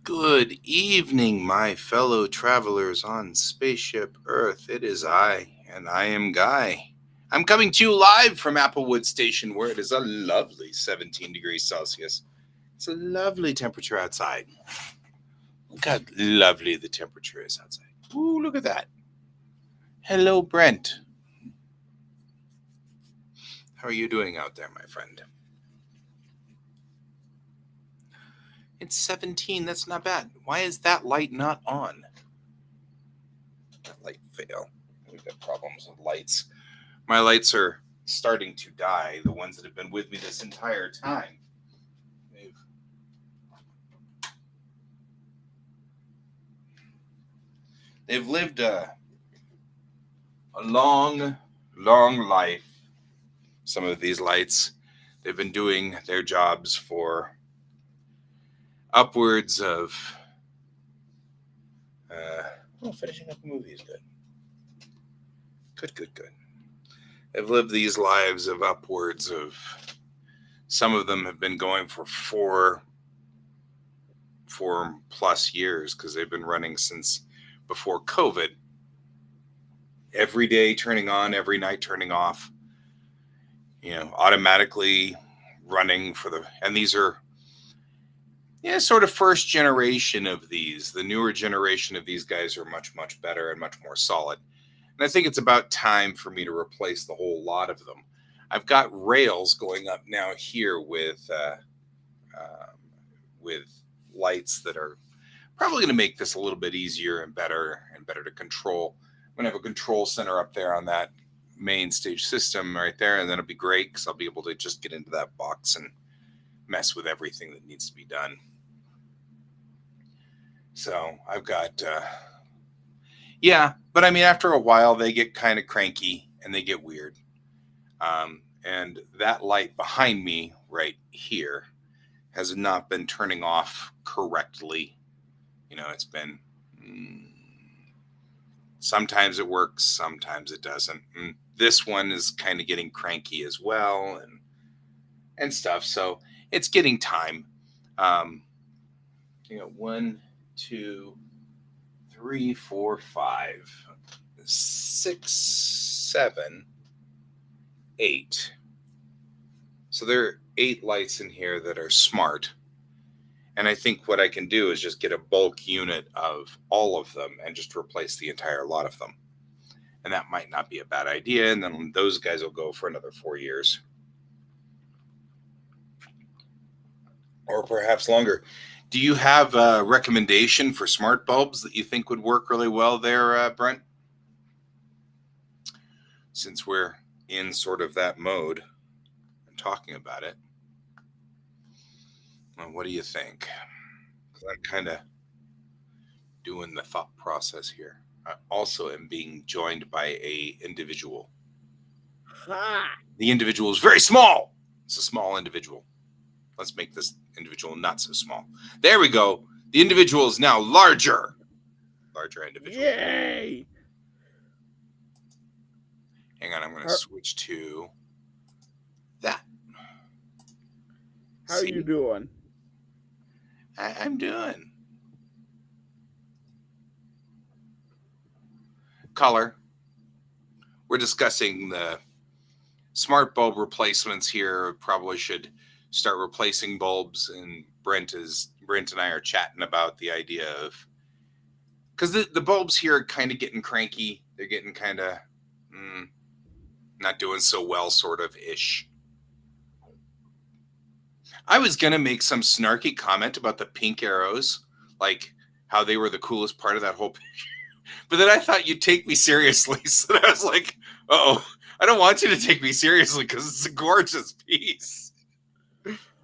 Good evening, my fellow travelers on Spaceship Earth. It is I, and I am Guy. I'm coming to you live from Applewood Station, where it is a lovely 17 degrees Celsius. It's a lovely temperature outside. Look how lovely the temperature is outside. Ooh, look at that. Hello, Brent. How are you doing out there, my friend? It's 17. That's not bad. Why is that light not on? That light fail. We've got problems with lights. My lights are starting to die. The ones that have been with me this entire time. They've lived a long, long life. Some of these lights, they've been doing their jobs for upwards of finishing up a movie is good. Good. They've lived these lives of upwards of, some of them have been going for four plus years, because they've been running since before COVID. Every day turning on, every night turning off, automatically running and these are sort of first generation of these. The newer generation of these guys are much, much better and much more solid. And I think it's about time for me to replace the whole lot of them. I've got rails going up now here with lights that are probably going to make this a little bit easier and better to control. I'm going to have a control center up there on that main stage system right there, and then it'll be great because I'll be able to just get into that box and mess with everything that needs to be done. So I've got but I mean, after a while they get kind of cranky and they get weird. And that light behind me right here has not been turning off correctly. It's been sometimes it works, sometimes it doesn't. And this one is kind of getting cranky as well and stuff. So it's getting time. 1, 2, 3, 4, 5, 6, 7, 8. So there are 8 lights in here that are smart. And I think what I can do is just get a bulk unit of all of them and just replace the entire lot of them. And that might not be a bad idea. And then those guys will go for another 4 years. Or perhaps longer. Do you have a recommendation for smart bulbs that you think would work really well there, Brent? Since we're in sort of that mode and talking about it. Well, what do you think? Because I'm kind of doing the thought process here. I also am being joined by a individual. The individual is very small. It's a small individual. Let's make this individual not so small. There we go. The individual is now larger. Larger individual. Yay! Hang on, I'm going to switch to that. How are you doing? I'm doing. Color. we're discussing the smart bulb replacements here. Probably should start replacing bulbs, and Brent and I are chatting about the idea of, because the bulbs here are kind of getting cranky. They're getting kind of not doing so well, sort of ish. I was gonna make some snarky comment about the pink arrows, like how they were the coolest part of that whole picture. But then I thought you'd take me seriously, so I was like, "Oh, I don't want you to take me seriously because it's a gorgeous piece."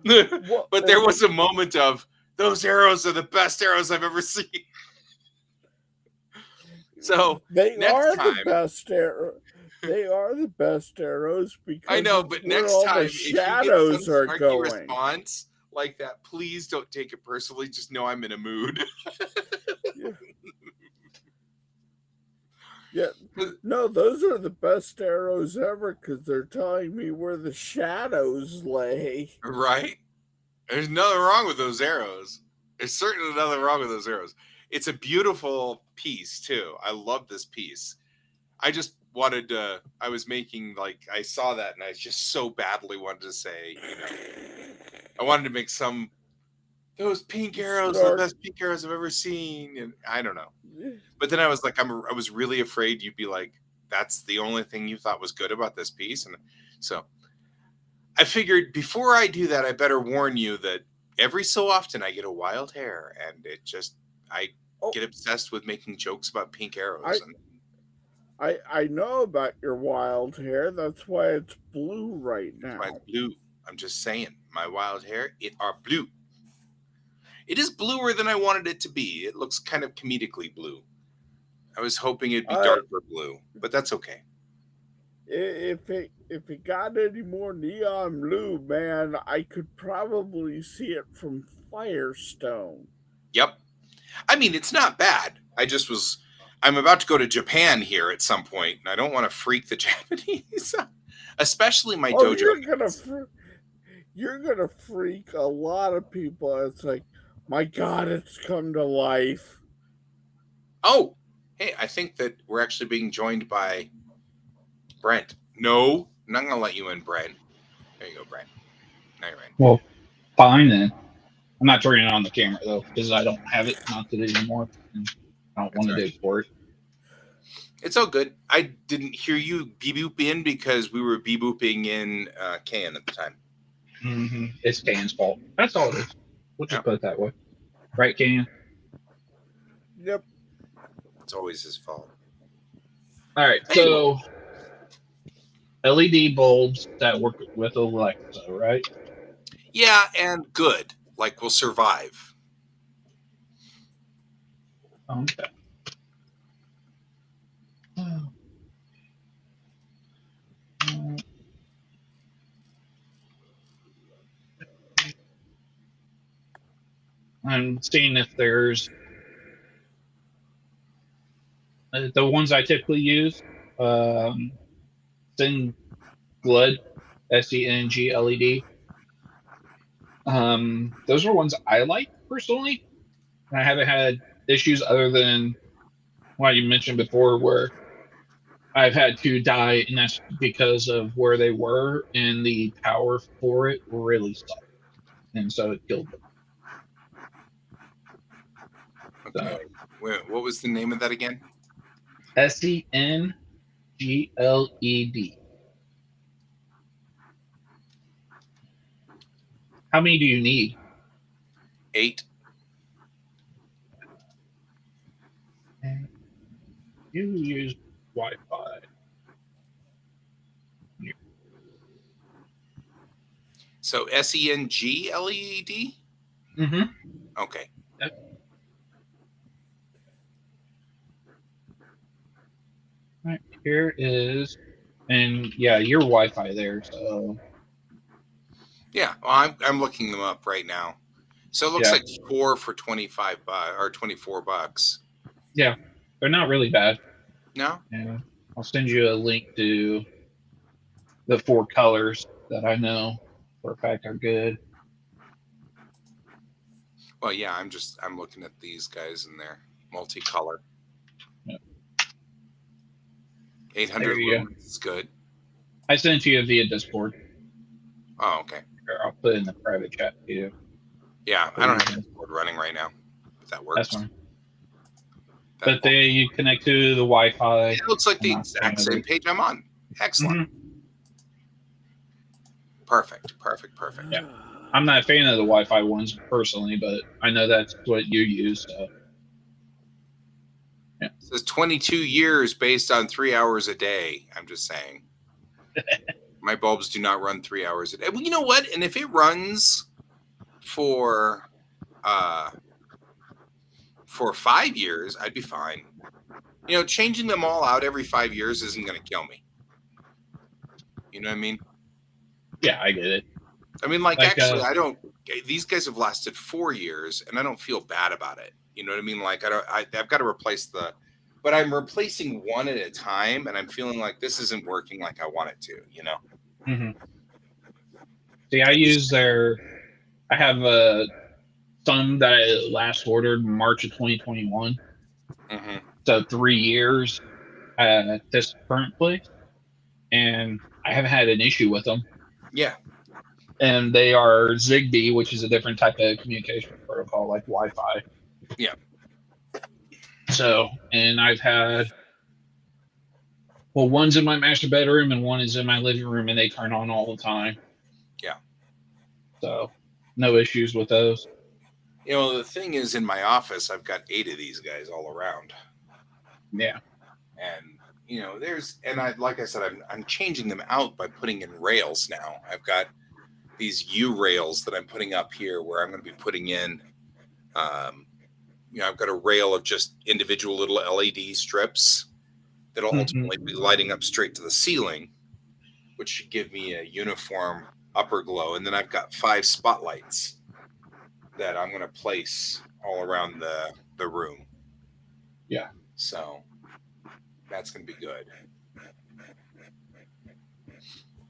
But there was a moment of, those arrows are the best arrows I've ever seen. So they next are time, the best arrows. They are the best arrows because I know, it's but where next all time, the if you get some shadows are snarky going. response like that, please don't take it personally. Just know I'm in a mood. Yeah. No, those are the best arrows ever because they're telling me where the shadows lay. Right? There's nothing wrong with those arrows. There's certainly nothing wrong with those arrows. It's a beautiful piece, too. I love this piece. I just wanted to, I was making, like, I saw that and I just so badly wanted to say, I wanted to make some, those pink arrows are the best pink arrows I've ever seen. And I don't know. But then I was like, I was really afraid you'd be like, that's the only thing you thought was good about this piece. And so I figured before I do that, I better warn you that every so often I get a wild hair, and I get obsessed with making jokes about pink arrows. I know about your wild hair. That's why it's blue right now. That's why it's blue. I'm just saying, my wild hair, it are blue. It is bluer than I wanted it to be. It looks kind of comedically blue. I was hoping it'd be darker blue, but that's okay. If it got any more neon blue, man, I could probably see it from Firestone. Yep. I mean, it's not bad. I'm about to go to Japan here at some point, and I don't want to freak the Japanese, especially my dojo. You're gonna freak a lot of people. It's like, my God, it's come to life. Oh, hey, I think that we're actually being joined by Brent. No, I'm not going to let you in, Brent. There you go, Brent. Now you're in. Well, fine then. I'm not turning it on the camera though because I don't have it mounted anymore. And I don't want to dig for it. It's all good. I didn't hear you beep-boop in because we were beep-booping in Can at the time. Mm-hmm. It's Can's fault. That's all it is. We'll just put it that way. Right, Can? Yep. It's always his fault. All right, so LED bulbs that work with Alexa, right? Yeah, and good. Like, will survive. Okay. I'm seeing if there's the ones I typically use. Sen Gled, SENG LED. Those are ones I like personally. I haven't had issues other than what you mentioned before, where I've had to die, and that's because of where they were, and the power for it really sucked, and so it killed them. Okay. So, what was the name of that again? SENGLED. How many do you need? 8. You use Wi-Fi. So SENG LED? Mm-hmm. Okay. Yep. Right, here is, and yeah, your Wi-Fi there, so. Yeah, well, I'm looking them up right now. So it looks like 4 for $25 or $24. Yeah, they're not really bad. No? Yeah. I'll send you a link to the 4 colors that I know for a fact are good. Well, yeah, I'm looking at these guys and they're multicolor. Yep. 800 There you go. lumens is good. I sent it to you via Discord. Oh, okay. Here, I'll put it in the private chat too. Yeah, I don't have Discord running right now. If that works. That's fine. But you connect to the Wi-Fi. It looks like the exact same page I'm on. Excellent. Perfect. Yeah. I'm not a fan of the Wi-Fi ones personally, but I know that's what you use. So. Yeah. It says 22 years based on 3 hours a day. I'm just saying. My bulbs do not run 3 hours a day. Well, you know what? And if it runs for 5 years, I'd be fine. You know, changing them all out every 5 years isn't going to kill me. You know what I mean? Yeah, I get it. I mean, like actually, I don't. These guys have lasted 4 years, and I don't feel bad about it. You know what I mean? Like I've got to replace but I'm replacing one at a time, and I'm feeling like this isn't working like I want it to. You know. Mm-hmm. See, I have some that I last ordered in March of 2021. Mm-hmm. So 3 years at this current place, and I haven't had an issue with them. Yeah. And they are Zigbee, which is a different type of communication protocol, like Wi-Fi. Yeah. So, and I've had, one's in my master bedroom and one is in my living room, and they turn on all the time. Yeah. So, no issues with those. You know, the thing is, in my office, I've got 8 of these guys all around. Yeah. And you know, like I said, I'm changing them out by putting in rails now. I've got these U rails that I'm putting up here, where I'm going to be putting in. You know, I've got a rail of just individual little LED strips that'll ultimately be lighting up straight to the ceiling, which should give me a uniform upper glow. And then I've got 5 spotlights that I'm going to place all around the room. Yeah. So that's going to be good.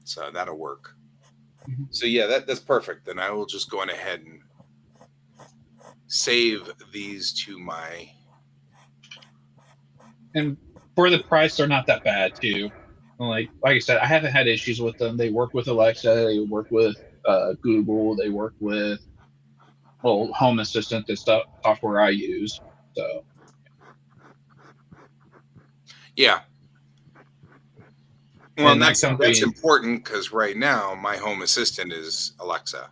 So that'll work. Mm-hmm. So yeah, that's perfect. Then I will just go on ahead and save these to my. And for the price, they're not that bad too. Like I said, I haven't had issues with them. They work with Alexa. They work with Google. They work with Home Assistant, the software I use. So Yeah. Well, and that's important because right now my Home Assistant is Alexa.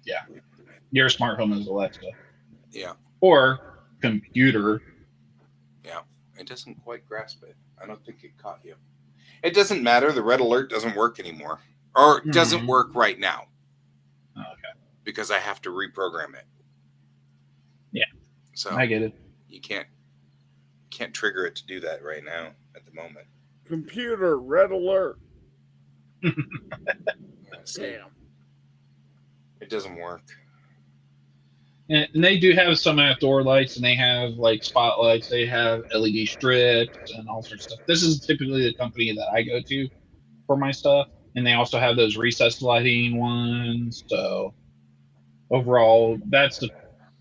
Yeah. Your smart home is Alexa. Yeah. Or computer. Yeah. It doesn't quite grasp it. I don't think it caught you. It doesn't matter. The red alert doesn't work anymore. Or doesn't work right now. Okay. Because I have to reprogram it. Yeah. So I get it. You can't trigger it to do that right now at the moment. Computer, red alert. Damn. It doesn't work. And they do have some outdoor lights, and they have like spotlights. They have LED strips and all sorts of stuff. This is typically the company that I go to for my stuff, and they also have those recessed lighting ones. So overall, that's the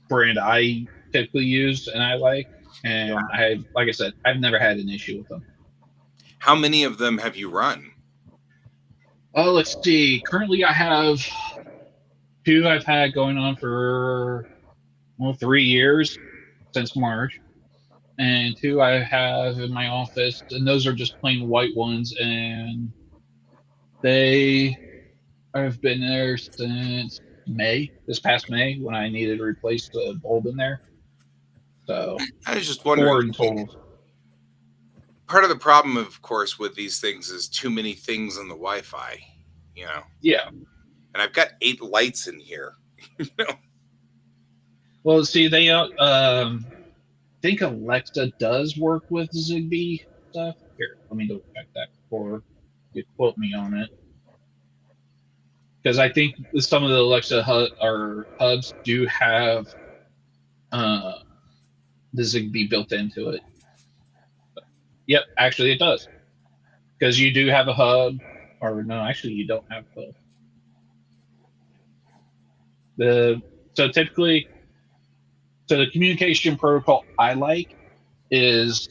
brand I typically use and I like. And like I said, I've never had an issue with them. How many of them have you run? Oh, let's see. Currently, I have 2 I've had going on for 3 years since March, and 2 I have in my office, and those are just plain white ones, and they have been there since this past May, when I needed to replace the bulb in there. So I was just wondering. 4 in total. Part of the problem, of course, with these things is too many things on the Wi-Fi, you know? Yeah. And I've got 8 lights in here. You know? Well, see, they think Alexa does work with Zigbee stuff. Here, let me go check that before you quote me on it. Because I think some of the Alexa hubs do have the Zigbee built into it. But, yep, actually it does. Because you do have a hub, or no, actually you don't have a hub. So typically, the communication protocol I like is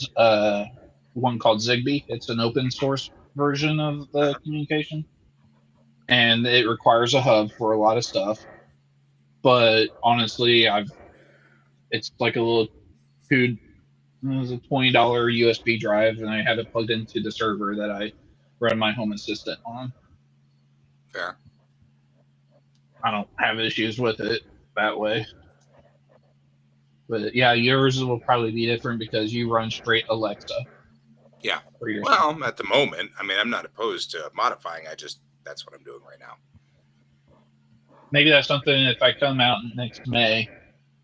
one called Zigbee. It's an open source version of the communication, and it requires a hub for a lot of stuff. But honestly, it's like a little two. It was a $20 USB drive, and I have it plugged into the server that I run my Home Assistant on. Fair. I don't have issues with it that way. But yeah, yours will probably be different because you run straight Alexa. Yeah. For your Well, at the moment, I mean, I'm not opposed to modifying. That's what I'm doing right now. Maybe that's something if I come out next May.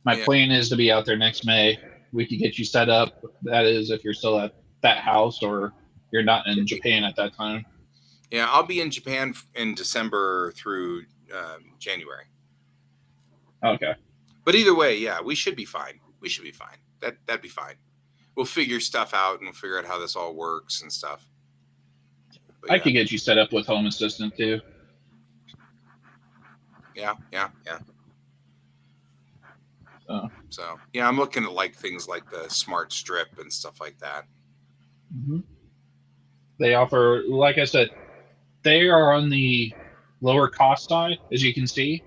My plan is to be out there next May. We could get you set up. That is, if you're still at that house or you're not in Japan at that time. Yeah, I'll be in Japan in December through January. Okay. But either way, yeah, we should be fine. We should be fine. That'd be fine. We'll figure stuff out and we'll figure out how this all works and stuff. But I could get you set up with Home Assistant too. Yeah. So yeah, I'm looking at like things like the smart strip and stuff like that. Mm-hmm. They offer, like I said, they are on the lower cost side, as you can see,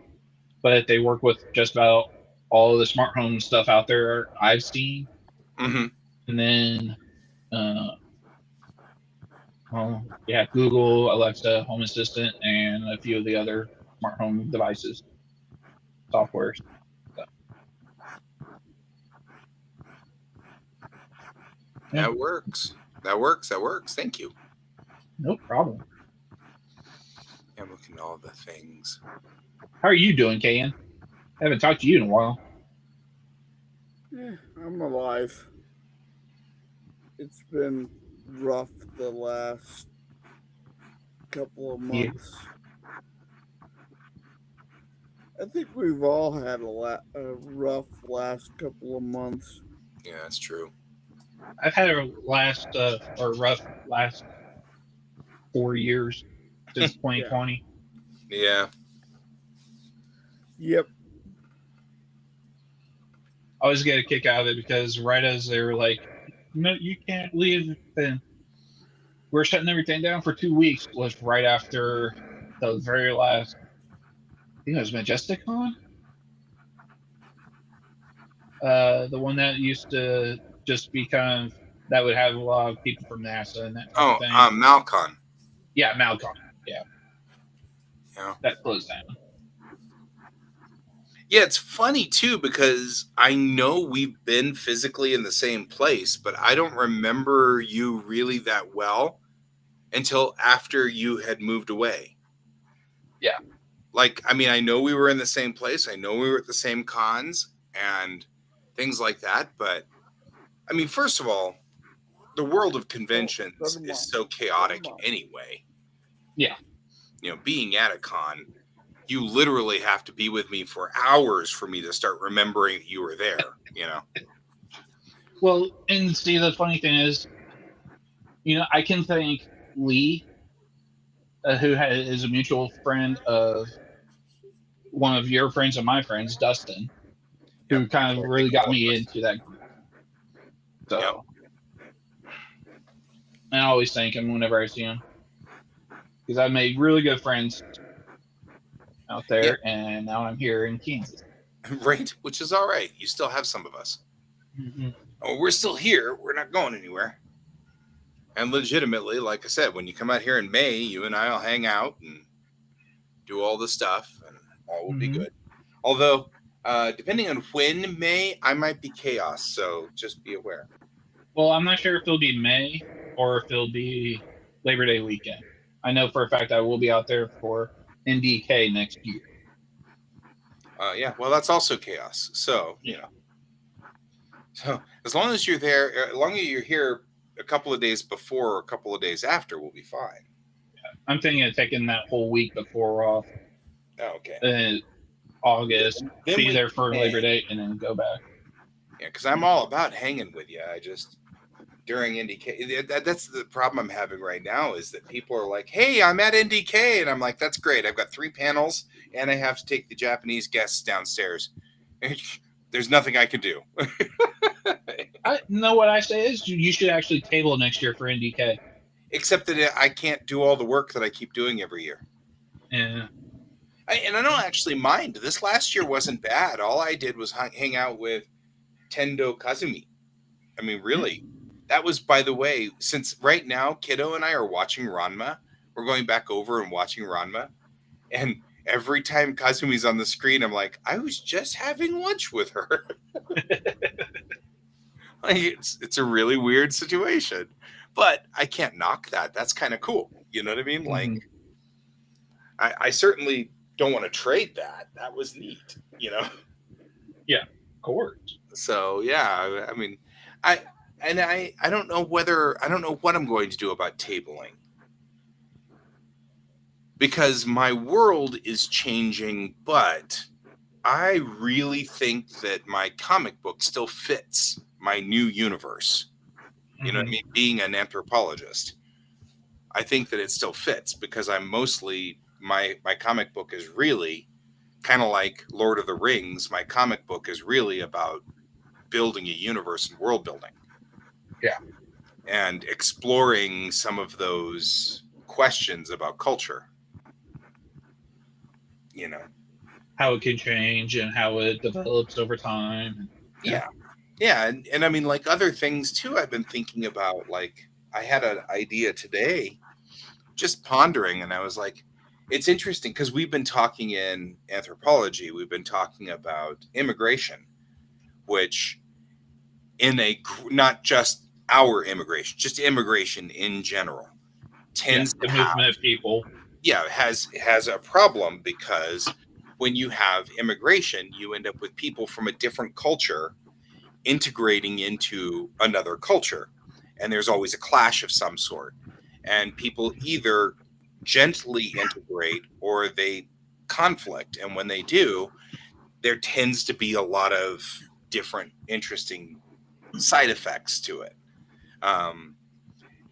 but they work with just about all of the smart home stuff out there I've seen. Mm-hmm. And then, Google, Alexa, Home Assistant, and a few of the other smart home devices, software. So. Yeah. That works. Thank you. No problem. I'm looking at all the things. How are you doing, Kayan? I haven't talked to you in a while. Yeah, I'm alive. It's been rough the last couple of months. I think we've all had a rough last couple of months. Yeah, that's true. I've had a rough last 4 years since 2020. Yeah. Yep. I always get a kick out of it because right as they were like, no, you can't leave, then we're shutting everything down for 2 weeks, was right after the very last, I think it was Majesticon? The one that used to just be kind of, that would have a lot of people from NASA and that kind of thing. Malcon. Yeah, Malcon. Yeah. That closed down. Yeah, it's funny too because I know we've been physically in the same place, but I don't remember you really that well until after you had moved away. Yeah. Like, I mean, I know we were in the same place. I know we were at the same cons and things like that. But I mean, first of all, the world of conventions is so chaotic anyway. Yeah. Being at a con, you literally have to be with me for hours for me to start remembering that you were there, Well, and see, the funny thing is, I can thank Lee, who is a mutual friend of one of your friends and my friends, Dustin, who kind of really got me into that group. So, I always thank him whenever I see him. Because I've made really good friends out there, and now I'm here in Kansas. Right, which is all right. You still have some of us. Mm-hmm. Oh, we're still here. We're not going anywhere. And legitimately, like I said, when you come out here in May, you and I will hang out and do all the stuff, and all will be good. Although, depending on when May, I might be chaos, so just be aware. Well, I'm not sure if it'll be May or if it'll be Labor Day weekend. I know for a fact I will be out there for NDK next year. Yeah, well, that's also chaos. So, So as long as you're there, as long as you're here a couple of days before or a couple of days after, we'll be fine. Yeah. I'm thinking of taking that whole week before off. Oh, okay. August, then be there for Labor Day, and then go back. Yeah, because I'm all about hanging with you. I just, during NDK, that's the problem I'm having right now is that people are like, hey, I'm at NDK. And I'm like, that's great. I've got 3 panels and I have to take the Japanese guests downstairs. There's nothing I can do. I know what I say is you should actually table next year for NDK. Except that I can't do all the work that I keep doing every year. Yeah. And I don't actually mind. This last year wasn't bad. All I did was hang out with Tendo Kazumi. I mean, really. That was, by the way, since right now Kiddo and I are watching Ranma, we're going back over and watching Ranma. And every time Kazumi's on the screen, I'm like, I was just having lunch with her. Like, it's a really weird situation. But I can't knock that. That's kind of cool. You know what I mean? Like, I certainly don't want to trade that. That was neat, you know? Yeah, of course. So, yeah, I mean, I don't know what I'm going to do about tabling. Because my world is changing, but I really think that my comic book still fits my new universe. You know what I mean? Being an anthropologist, I think that it still fits because I'm mostly my comic book is really kind of like Lord of the Rings. My comic book is really about building a universe and world building. Yeah. And exploring some of those questions about culture. You know, how it can change and how it develops over time. Yeah. And I mean, like other things too, I've been thinking about, like I had an idea today, just pondering, and I was like, it's interesting because we've been talking in anthropology, we've been talking about immigration, which not just our immigration, just immigration in general tends the to have, movement of people. has a problem because when you have immigration, you end up with people from a different culture integrating into another culture, and there's always a clash of some sort, and people either gently integrate or they conflict, and when they do, there tends to be a lot of different interesting side effects to it.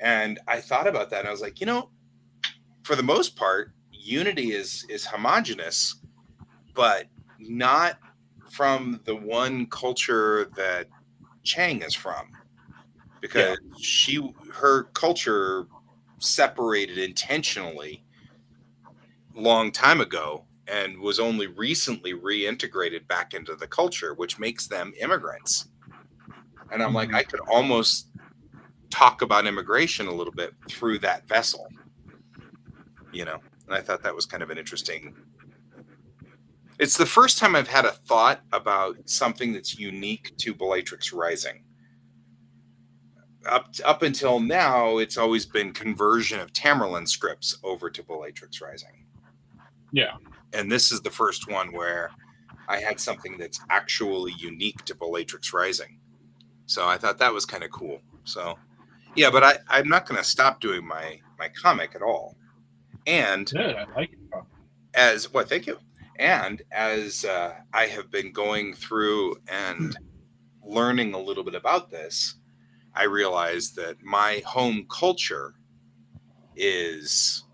And I thought about that and I was like, for the most part, unity is homogenous, but not from the one culture that Chang is from, because her culture separated intentionally long time ago and was only recently reintegrated back into the culture, which makes them immigrants. And I'm like, I could almost talk about immigration a little bit through that vessel, and I thought that was kind of an interesting. It's the first time I've had a thought about something that's unique to Bellatrix Rising. Up until now, it's always been conversion of Tamerlane scripts over to Bellatrix Rising. Yeah. And this is the first one where I had something that's actually unique to Bellatrix Rising. So I thought that was kind of cool. So, yeah, but I'm not going to stop doing my comic at all. And I like it. Thank you. And as I have been going through and learning a little bit about this, I realized that my home culture is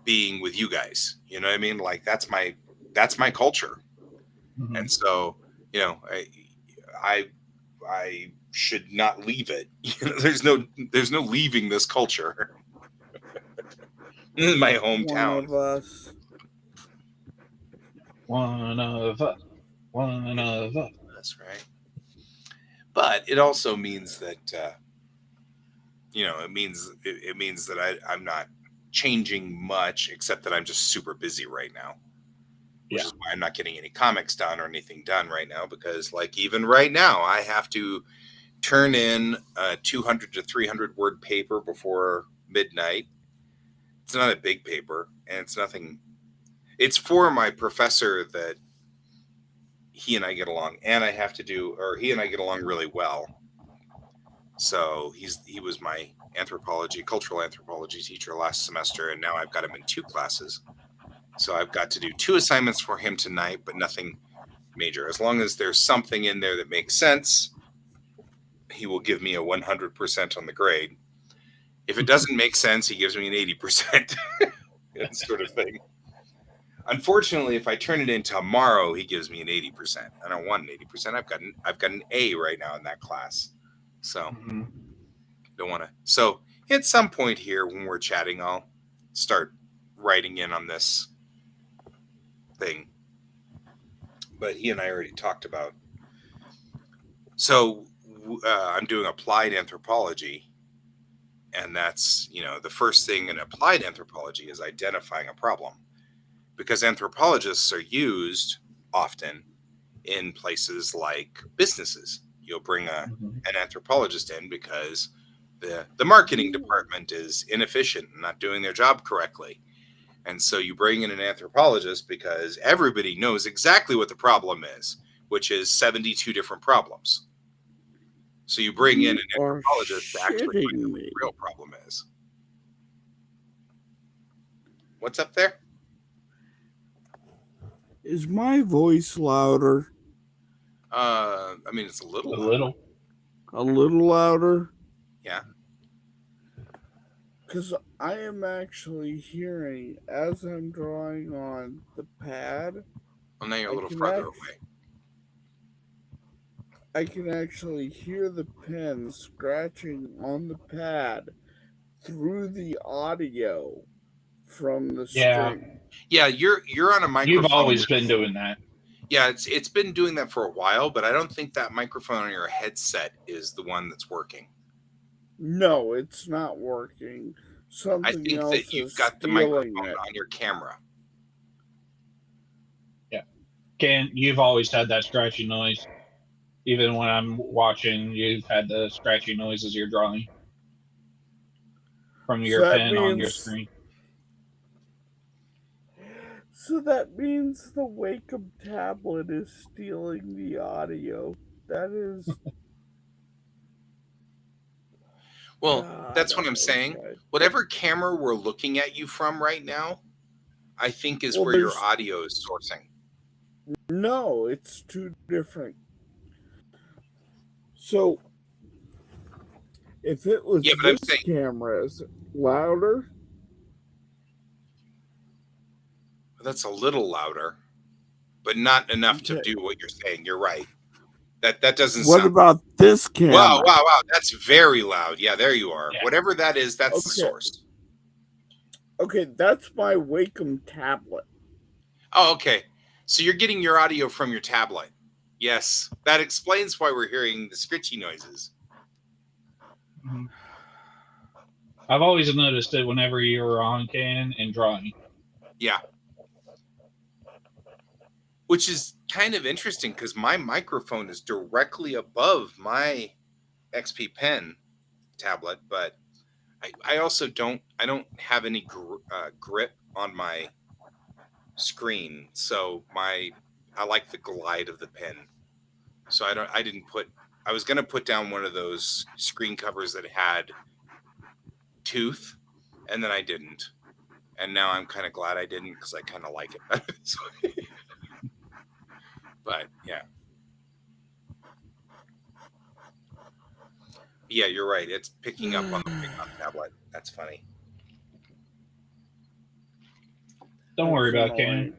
being with you guys. You know what I mean? Like that's my culture. And so, I should not leave it. There's no leaving this culture. This is my hometown. One of us. One of us. That's right. But it also means that it means that I'm not changing much, except that I'm just super busy right now, which is why I'm not getting any comics done or anything done right now, because like even right now I have to turn in a 200 to 300 word paper before midnight. It's not a big paper, and it's nothing. It's for my professor that he and I get along, and he and I get along really well. So he was my cultural anthropology teacher last semester, and now I've got him in 2 classes. So I've got to do 2 assignments for him tonight, but nothing major. As long as there's something in there that makes sense, he will give me a 100% on the grade. If it doesn't make sense, he gives me an 80%. That sort of thing. Unfortunately, if I turn it in tomorrow, he gives me an 80%. I don't want an 80%. I've got an A right now in that class, so don't want to. So at some point here, when we're chatting, I'll start writing in on this thing. But he and I already talked about. So I'm doing applied anthropology, and that's the first thing in applied anthropology is identifying a problem. Because anthropologists are used often in places like businesses. You'll bring an anthropologist in because the marketing department is inefficient and not doing their job correctly. And so you bring in an anthropologist because everybody knows exactly what the problem is, which is 72 different problems. So you bring in an anthropologist to actually find out what the real problem is. What's up there? Is my voice louder? I mean, it's a little A louder. little. A little louder? Yeah. Because I am actually hearing, as I'm drawing on the pad. Well, now you're a little farther away. I can actually hear the pen scratching on the pad through the audio from the string. Yeah, you're on a microphone. You've always been doing that. Yeah, it's been doing that for a while, but I don't think that microphone on your headset is the one that's working. No, it's not working. Something I think else that you've got the microphone on your camera. Yeah. Ken, you've always had that scratchy noise. Even when I'm watching, you've had the scratchy noise as you're drawing from your pen on your screen. So that means the Wacom tablet is stealing the audio. That is... Well, that's what I'm saying. Whatever camera we're looking at you from right now, I think is where your audio is sourcing. No, it's two different. So, if it was this camera, is it louder? That's a little louder, but not enough to do what you're saying. You're right. That doesn't sound... What about this camera? Wow. That's very loud. Yeah, there you are. Yeah. Whatever that is, that's the source. Okay, that's my Wacom tablet. Oh, okay. So you're getting your audio from your tablet. Yes, that explains why we're hearing the scritchy noises. I've always noticed it whenever you were on Ken and drawing. Yeah. Which is kind of interesting because my microphone is directly above my XP Pen tablet, but I also don't have any grip on my screen, so I like the glide of the pen. So I was gonna put down one of those screen covers that had tooth, and then I didn't, and now I'm kind of glad I didn't because I kind of like it better. But yeah, you're right. It's picking up on the Wacom tablet. That's funny. Don't worry about it, Ken.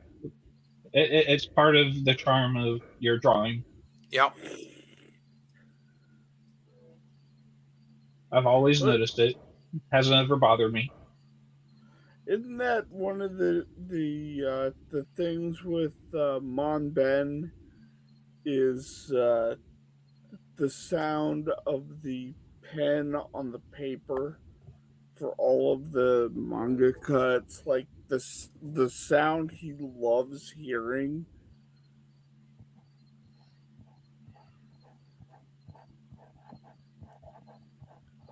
It's part of the charm of your drawing. Yeah. I've always noticed it. Hasn't ever bothered me. Isn't that one of the things with Mon Ben is the sound of the pen on the paper for all of the manga cuts, like the sound he loves hearing?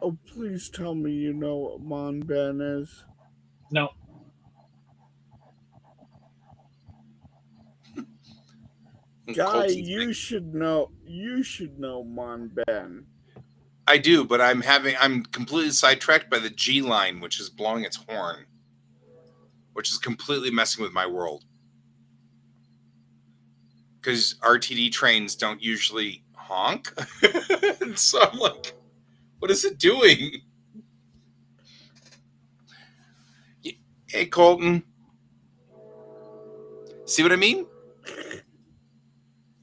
Oh, please tell me you know what Mon Ben is. No. Guy, you should know Mon Ben. I do, but I'm completely sidetracked by the G line, which is blowing its horn, which is completely messing with my world. Because RTD trains don't usually honk. So I'm like, what is it doing? Hey, Colton. See what I mean?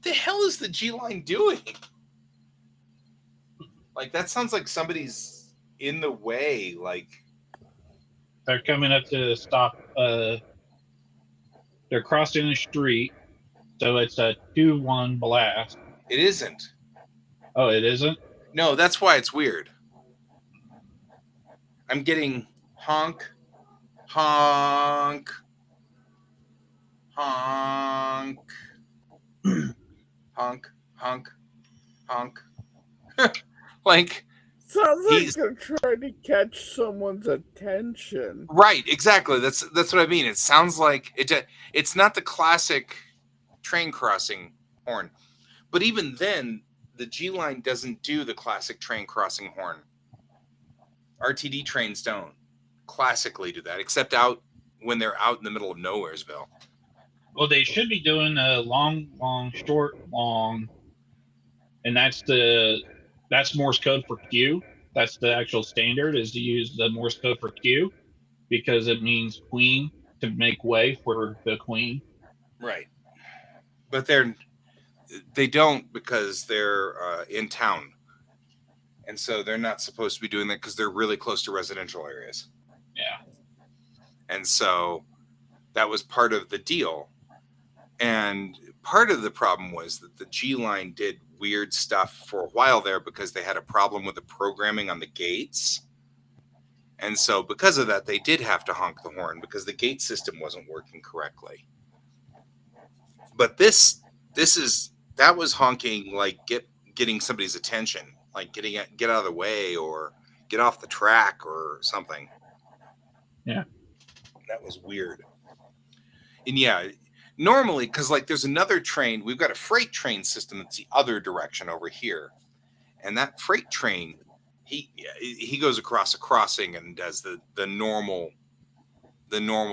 The hell is the G line doing? Like, that sounds like somebody's in the way. Like, They're coming up to stop. They're crossing the street, so it's a 2-1 blast. it isn't. Oh, it isn't? No, that's why it's weird. I'm getting honk, honk, honk, honk, honk, honk. Like, Sounds like he's they're trying to catch someone's attention. right. Exactly. That's what I mean. It sounds like it's not the classic train crossing horn, but even then, the G line doesn't do the classic train crossing horn. RTD trains don't classically do that, except out when they're out in the middle of Nowheresville. Well, they should be doing a long, long, short, long, and that's Morse code for Q. That's the actual standard, is to use the Morse code for Q, because it means queen, to make way for the queen. Right. But they don't, because they're in town. And so they're not supposed to be doing that because they're really close to residential areas. Yeah. And so that was part of the deal. And part of the problem was that the G line did weird stuff for a while there because they had a problem with the programming on the gates. And so because of that, they did have to honk the horn because the gate system wasn't working correctly. But that was honking like getting somebody's attention, like get out of the way or get off the track or something. Yeah. That was weird. And yeah, normally, because like there's another train, we've got a freight train system that's the other direction over here. And that freight train, he goes across a crossing and does the normal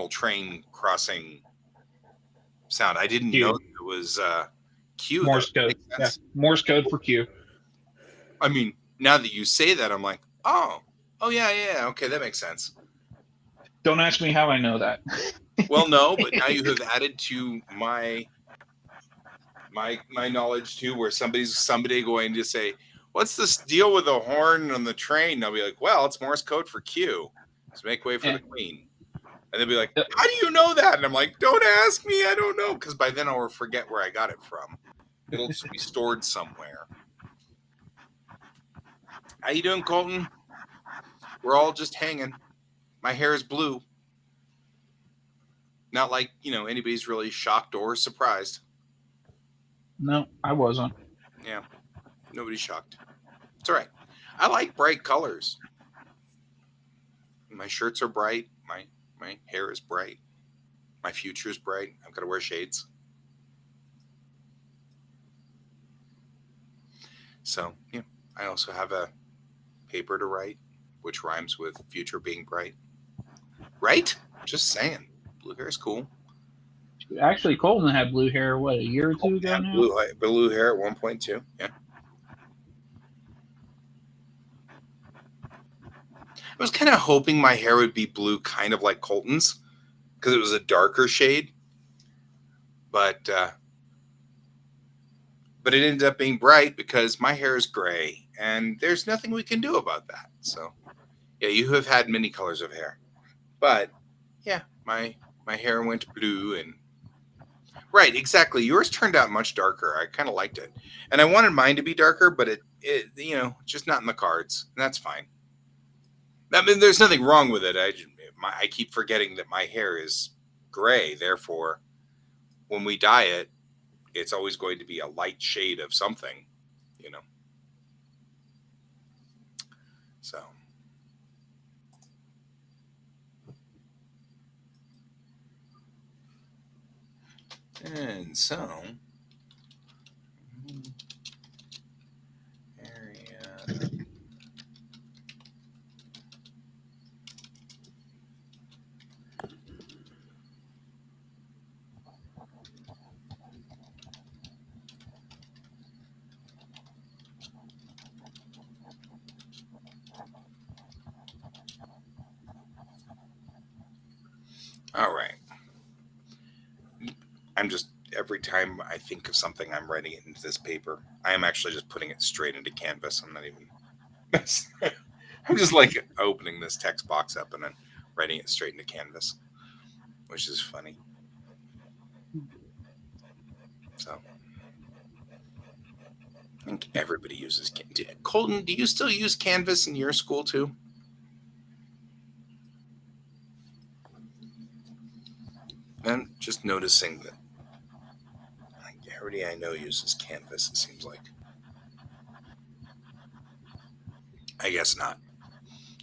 train crossing sound. I didn't Q. know it was Q. Morse code. Yeah. Morse code for Q. I mean, now that you say that, I'm like, oh yeah, okay, that makes sense. Don't ask me how I know that. Well, no, but now you have added to my knowledge too, where somebody's someday going to say, what's this deal with the horn on the train? And I'll be like, well, it's Morse code for Q. So make way for the queen. And they'll be like, how do you know that? And I'm like, don't ask me. I don't know. Because by then I'll forget where I got it from. It'll just be stored somewhere. How you doing, Colton? We're all just hanging. My hair is blue. Not like, anybody's really shocked or surprised. No, I wasn't. Yeah, nobody's shocked. It's all right. I like bright colors. My shirts are bright. My hair is bright. My future is bright. I've got to wear shades. So, yeah, I also have a paper to write, which rhymes with future being bright. Right? Just saying. Blue hair is cool. Actually, Colton had blue hair, what, a year or two ago now? Blue hair at 1.2, yeah. I was kind of hoping my hair would be blue, kind of like Colton's, because it was a darker shade. But it ended up being bright because my hair is gray, and there's nothing we can do about that. So, yeah, you have had many colors of hair. But, yeah, my hair went blue and... Right, exactly. Yours turned out much darker. I kind of liked it. And I wanted mine to be darker, but it just not in the cards. And that's fine. I mean, there's nothing wrong with it. I keep forgetting that my hair is gray. Therefore, when we dye it, it's always going to be a light shade of something, So. And so. Area. All right. every time I think of something, I'm writing it into this paper. I am actually just putting it straight into Canvas. I'm not even. I'm just like opening this text box up and then writing it straight into Canvas, which is funny. So I think everybody uses Canvas. Colton, do you still use Canvas in your school too? I'm just noticing that everybody I know uses Canvas, it seems like. I guess not.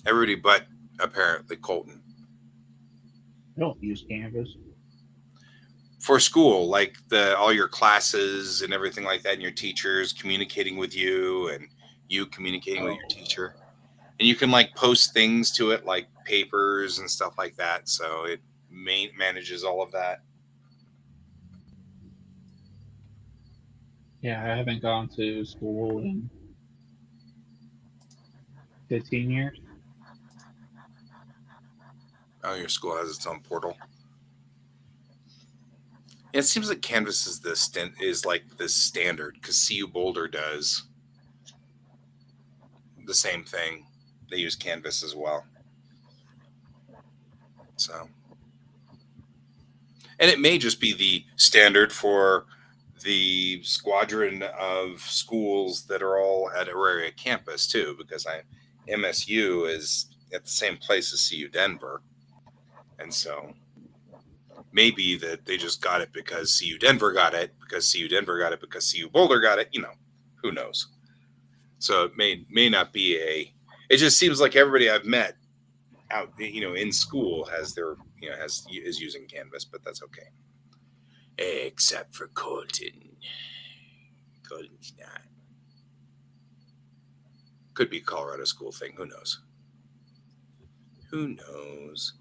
Everybody but apparently Colton. I don't use Canvas. For school, like all your classes and everything like that, and your teachers communicating with you and you communicating with your teacher. And you can like post things to it, like papers and stuff like that. So it manages all of that. Yeah, I haven't gone to school in 15 years. Oh, your school has its own portal. It seems like Canvas is like the standard because CU Boulder does the same thing. They use Canvas as well. So, and it may just be the standard for the squadron of schools that are all at Auraria campus too, because MSU is at the same place as CU Denver, and so maybe that they just got it because CU Denver got it, because CU Denver got it, because CU Boulder got it. Who knows? So it may not be a. It just seems like everybody I've met out, in school has their, is using Canvas, but that's okay. Except for Colton. Colton's not. Could be a Colorado school thing. Who knows? Who knows?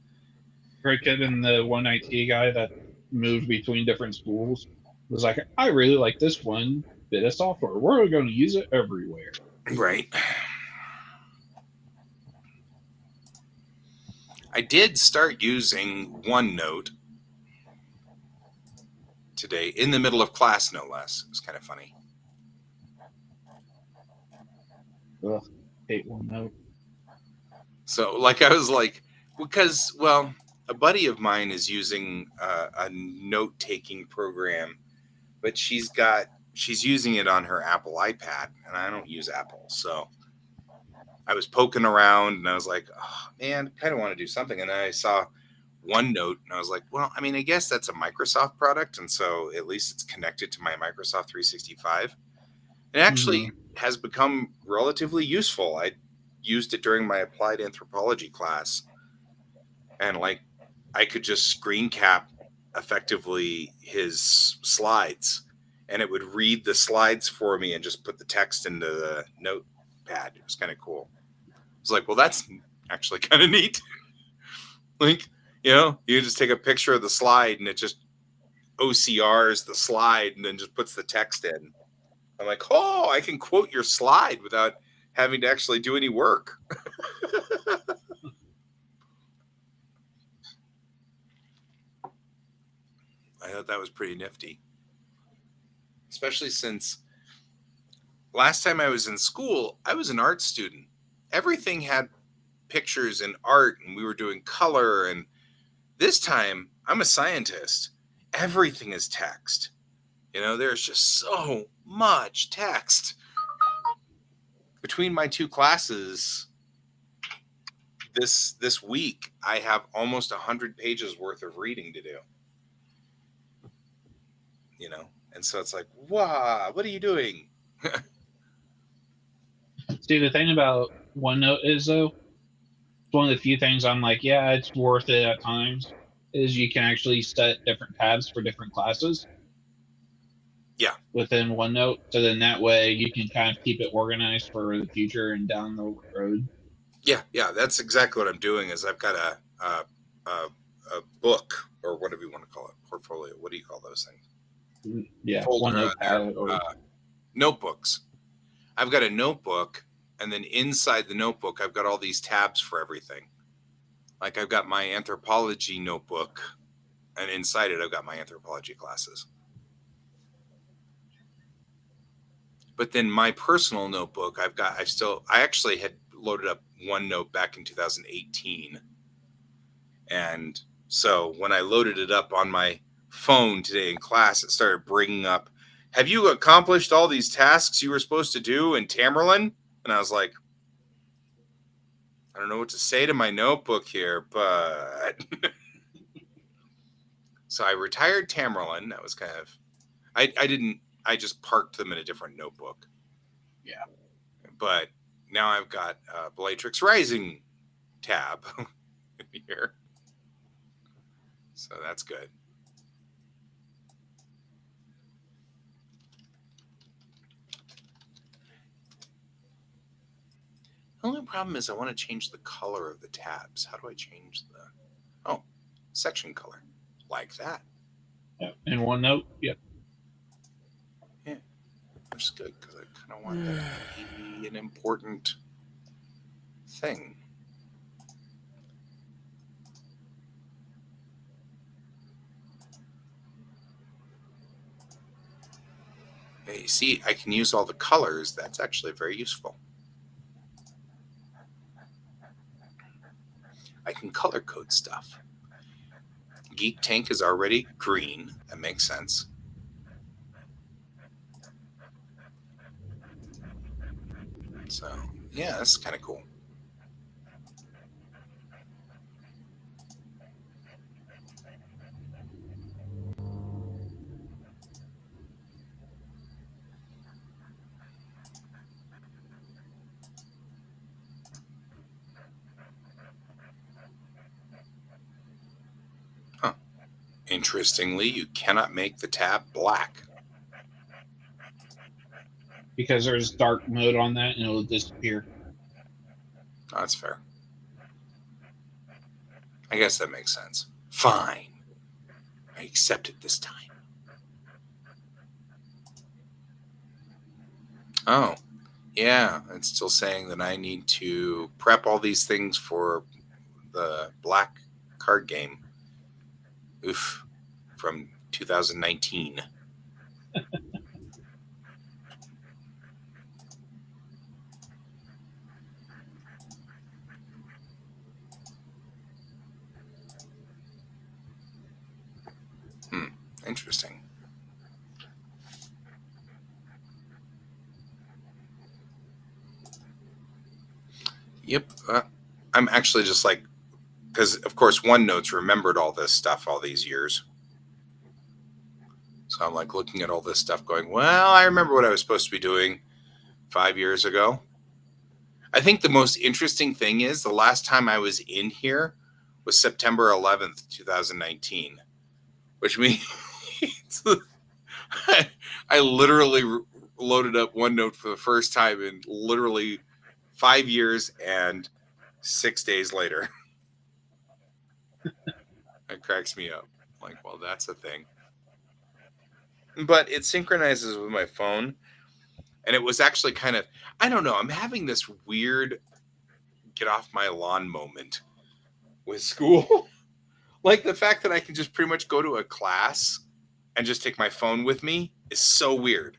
Right, Kevin, the one IT guy that moved between different schools, was like, I really like this one bit of software. We're going to use it everywhere. Right. I did start using OneNote today, in the middle of class, no less. It's kind of funny. Ugh, hate OneNote. So, I was like, because, well, a buddy of mine is using a note-taking program, but she's using it on her Apple iPad, and I don't use Apple, so I was poking around, and I was like, oh, man, kind of want to do something, and then I saw OneNote, and I was like, well, I mean, I guess that's a Microsoft product, and so at least it's connected to my Microsoft 365. It actually has become relatively useful. I used it during my applied anthropology class, and I could just screen cap effectively his slides, and it would read the slides for me and just put the text into the notepad. It was kind of cool. It's like, well, that's actually kind of neat. You just take a picture of the slide and it just OCRs the slide and then just puts the text in. I'm like, oh, I can quote your slide without having to actually do any work. I thought that was pretty nifty. Especially since last time I was in school, I was an art student. Everything had pictures and art, and we were doing color. And this time, I'm a scientist. Everything is text. There's just so much text. Between my two classes this week, I have almost 100 pages worth of reading to do. And so it's like, wow, what are you doing? See, the thing about OneNote is, though, it's one of the few things I'm like, yeah, it's worth it at times, is you can actually set different tabs for different classes. Yeah. Within OneNote, so then that way you can kind of keep it organized for the future and down the road. Yeah, that's exactly what I'm doing. Is I've got a book, or whatever you want to call it, portfolio. What do you call those things? Yeah, folder OneNote notebooks. I've got a notebook, and then inside the notebook, I've got all these tabs for everything. Like I've got my anthropology notebook, And inside it, I've got my anthropology classes. But then my personal notebook, I actually had loaded up OneNote back in 2018. And so when I loaded it up on my phone today in class, it started bringing up, have you accomplished all these tasks you were supposed to do in Tamerlan? And I was like, I don't know what to say to my notebook here, but so I retired Tamerlan. That was kind of, I just parked them in a different notebook. Yeah. But now I've got a Bellatrix Rising tab here. So that's good. The only problem is I want to change the color of the tabs. How do I change section color? Like that. Yeah. In OneNote, yep. Yeah. Which is good because I kind of want that to be an important thing. Hey, you see, I can use all the colors. That's actually very useful. I can color code stuff. Geek Tank is already green. That makes sense. So, yeah, that's kind of cool. Huh. Interestingly, you cannot make the tab black. Because there's dark mode on that and it'll disappear. Oh, that's fair. I guess that makes sense. Fine. I accept it this time. Oh, yeah. It's still saying that I need to prep all these things for the black card game. Oof. From 2019. Interesting. Yep. I'm actually just like, because of course OneNote's remembered all this stuff all these years. So I'm like looking at all this stuff going, well, I remember what I was supposed to be doing 5 years ago. I think the most interesting thing is the last time I was in here was September 11th, 2019, which means I literally loaded up OneNote for the first time in literally 5 years and 6 days later. That cracks me up. Like, well, that's a thing. But it synchronizes with my phone. And it was actually kind of, I don't know, I'm having this weird get off my lawn moment with school. Like the fact that I can just pretty much go to a class and just take my phone with me is so weird.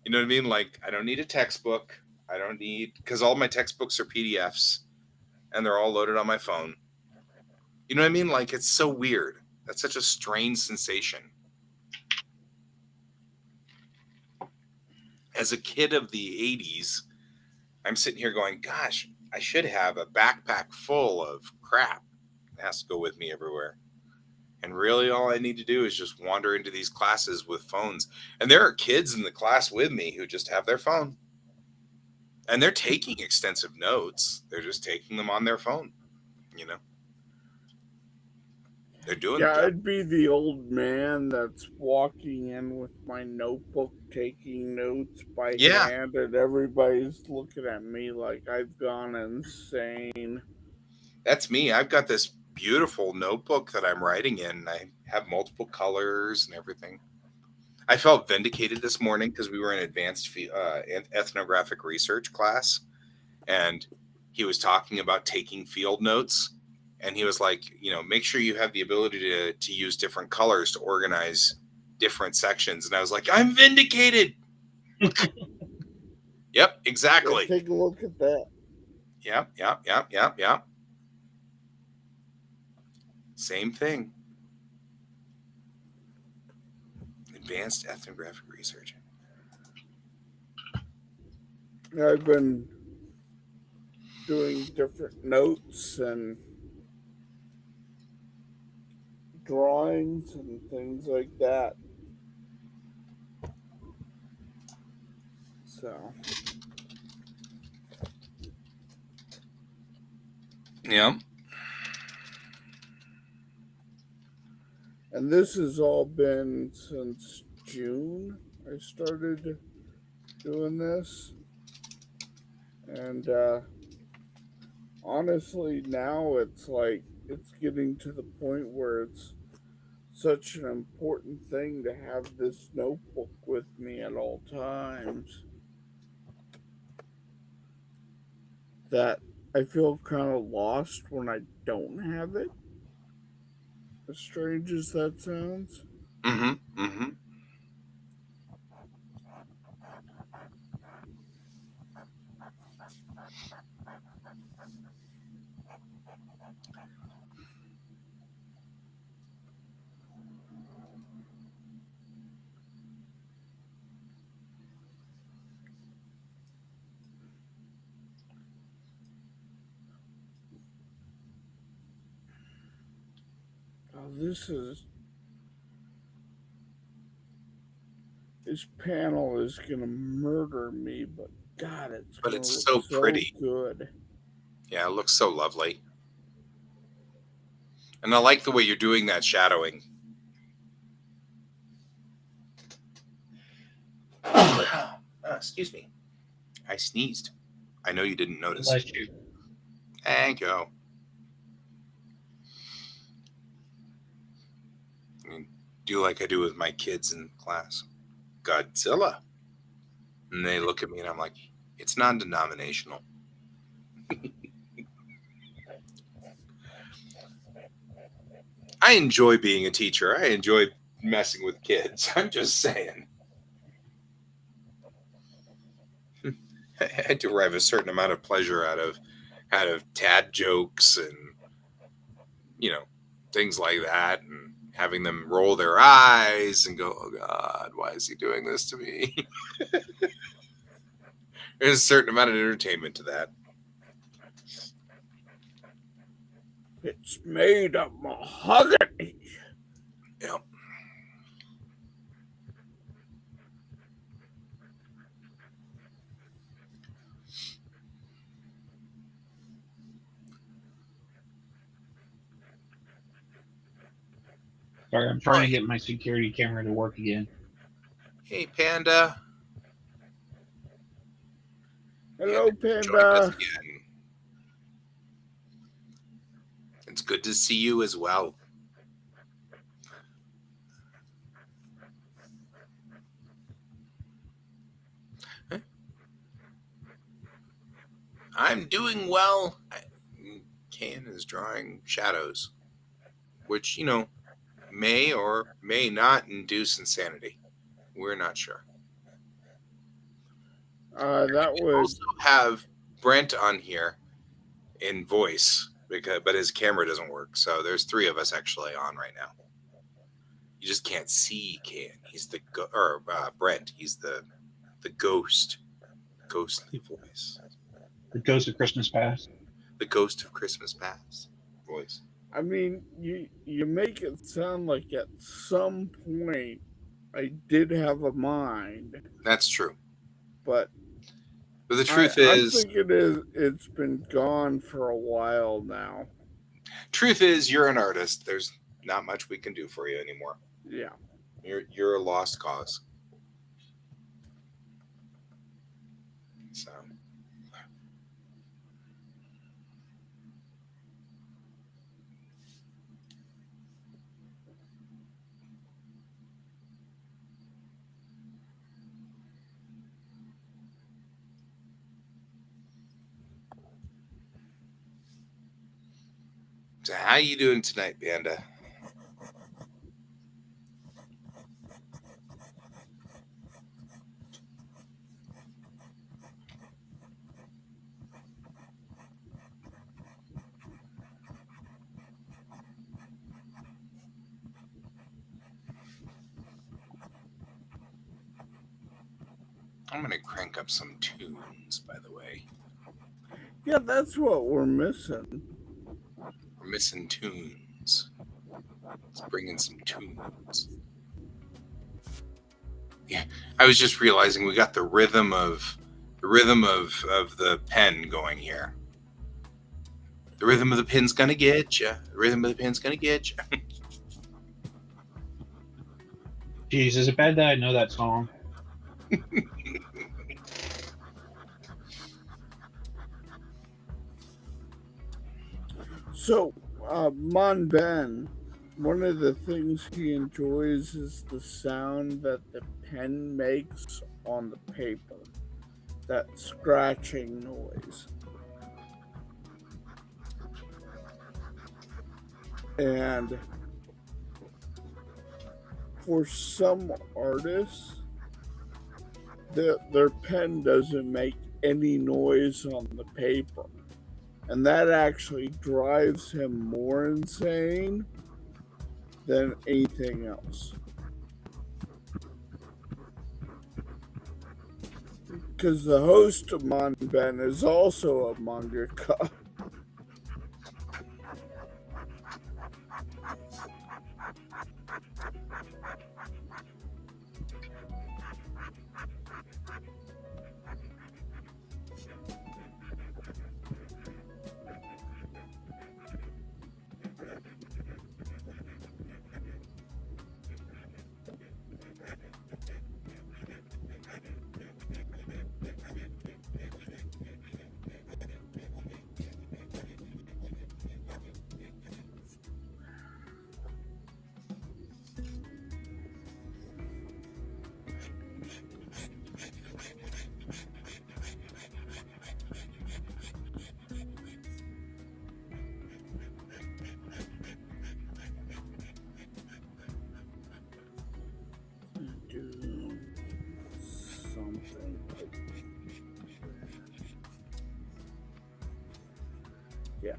You know what I mean? Like, I don't need a textbook. I don't need, because all my textbooks are PDFs and they're all loaded on my phone. You know what I mean? Like, it's so weird. That's such a strange sensation. As a kid of the 80s, I'm sitting here going, gosh, I should have a backpack full of crap that has to go with me everywhere. And really all I need to do is just wander into these classes with phones. And there are kids in the class with me who just have their phone. And they're taking extensive notes. They're just taking them on their phone, you know. They're doing Yeah, I'd be the old man that's walking in with my notebook taking notes by hand, and everybody's looking at me like I've gone insane. That's me. I've got this beautiful notebook that I'm writing in. I have multiple colors and everything. I felt vindicated this morning because we were in advanced ethnographic research class, and he was talking about taking field notes. And he was like, make sure you have the ability to use different colors to organize different sections. And I was like, I'm vindicated. Yep, exactly. Yeah, take a look at that. Yep. Same thing. Advanced ethnographic research. I've been doing different notes and drawings and things like that. So, Yeah. and this has all been since June. I started doing this, and honestly, now it's like it's getting to the point where it's such an important thing to have this notebook with me at all times that I feel kind of lost when I don't have it. As strange as that sounds. Mm-hmm. Oh, this panel is gonna murder me, but God, it's But gonna it's look so so pretty. good. Yeah, it looks so lovely. And I like the way you're doing that shadowing. Excuse me. I sneezed. I know you didn't notice. Bless you. Thank you. I mean, do like I do with my kids in class. Godzilla. And they look at me and I'm like, it's non-denominational. I enjoy being a teacher. I enjoy messing with kids. I'm just saying. I derive a certain amount of pleasure out of dad jokes and things like that, and having them roll their eyes and go, "Oh God, why is he doing this to me?" There's a certain amount of entertainment to that. It's made of mahogany. Yeah. Sorry, I'm trying to get my security camera to work again. Hey, Panda. Hello, Panda joined us Panda. again. It's good to see you as well. I'm doing well. Can is drawing shadows, which, may or may not induce insanity. We're not sure. That We would also have Brent on here in voice, but his camera doesn't work. So there's 3 of us actually on right now. You just can't see Can. He's the Brent. He's the ghostly voice. The Ghost of Christmas Past. The ghost of Christmas Past voice. I mean, you make it sound like at some point I did have a mind. That's true. But the truth I is, think it's been gone for a while now. Truth is, you're an artist. There's not much we can do for you anymore. Yeah. You're a lost cause. So. So how you doing tonight, Panda? I'm going to crank up some tunes, by the way. Yeah, that's what we're missing. We're missing tunes. Let's bring in some tunes. Yeah, I was just realizing we got the rhythm of the pen going here. The rhythm of the pen's gonna get you. The rhythm of the pen's gonna get you. Jeez, is it bad that I know that song? So, Mon Ben, one of the things he enjoys is the sound that the pen makes on the paper. That scratching noise. And for some artists, their pen doesn't make any noise on the paper. And that actually drives him more insane than anything else. Because the host of Mon Ben is also a mangaka. Do something like yeah.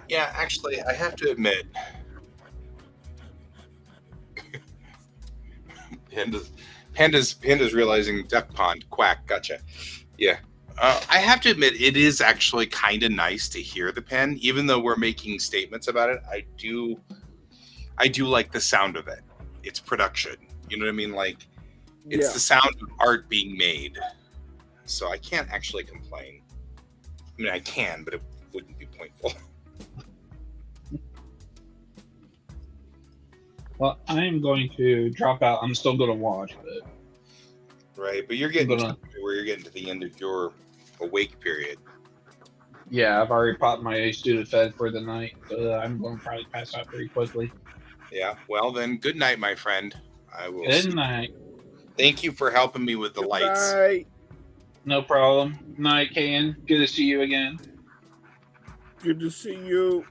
Yeah, actually, I have to admit, Panda's realizing duck pond quack. Gotcha. Yeah. I have to admit, it is actually kind of nice to hear the pen, even though we're making statements about it. I do like the sound of it. It's production. You know what I mean? Like, it's the sound of art being made. So I can't actually complain. I mean, I can, but it wouldn't be pointful. Well, I'm going to drop out. I'm still going to watch, but right. But you're getting to where you're getting to the end of your awake period. Yeah, I've already popped my student fed for the night, so I'm going to probably pass out pretty quickly. Yeah. Well, then, good night, my friend. I will. Good night. Thank you for helping me with the lights. Night. No problem. Night, Ken. Good to see you again. Good to see you.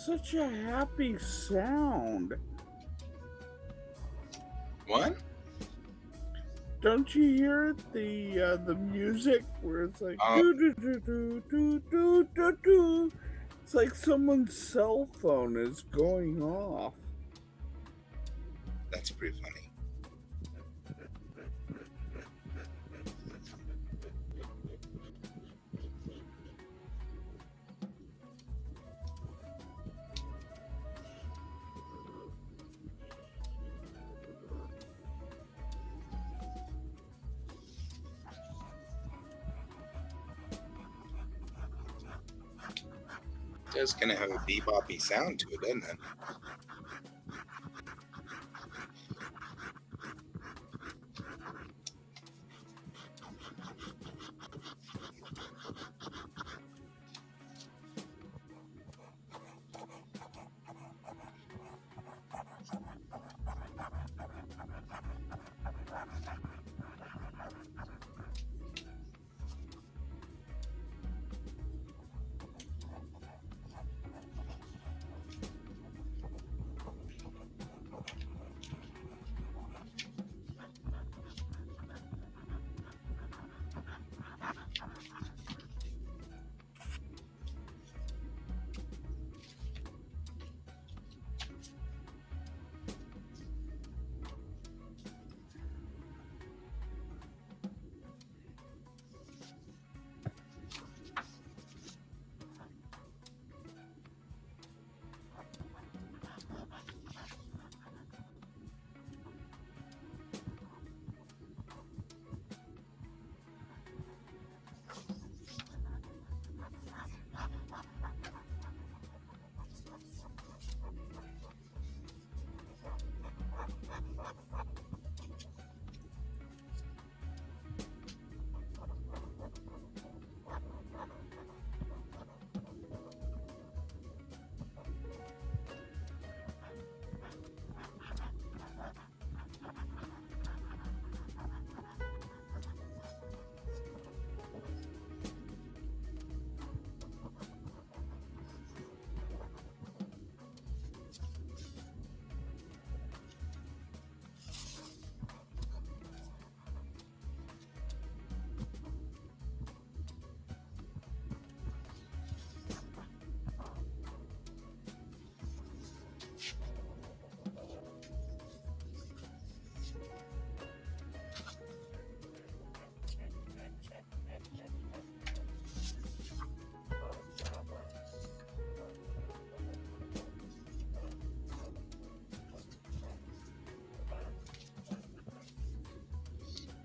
such a happy sound. What? Don't you hear the music where it's like do do do do do do do do? It's like someone's cell phone is going off. That's pretty funny. It's going to have a beboppy sound to it, doesn't it?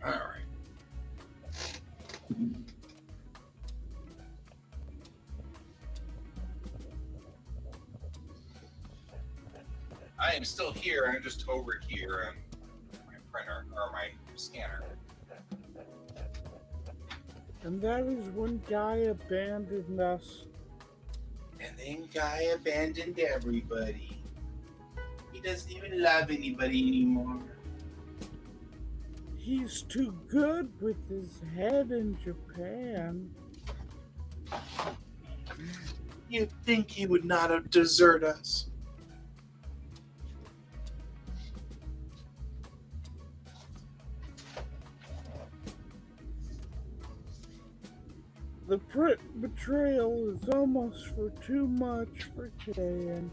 All right. I am still here. I'm just over here on my printer or my scanner. And that is when Guy abandoned us. And then Guy abandoned everybody. He doesn't even love anybody anymore. He's too good with his head in Japan. You'd think he would not have deserted us. The betrayal is almost for too much for Kayan.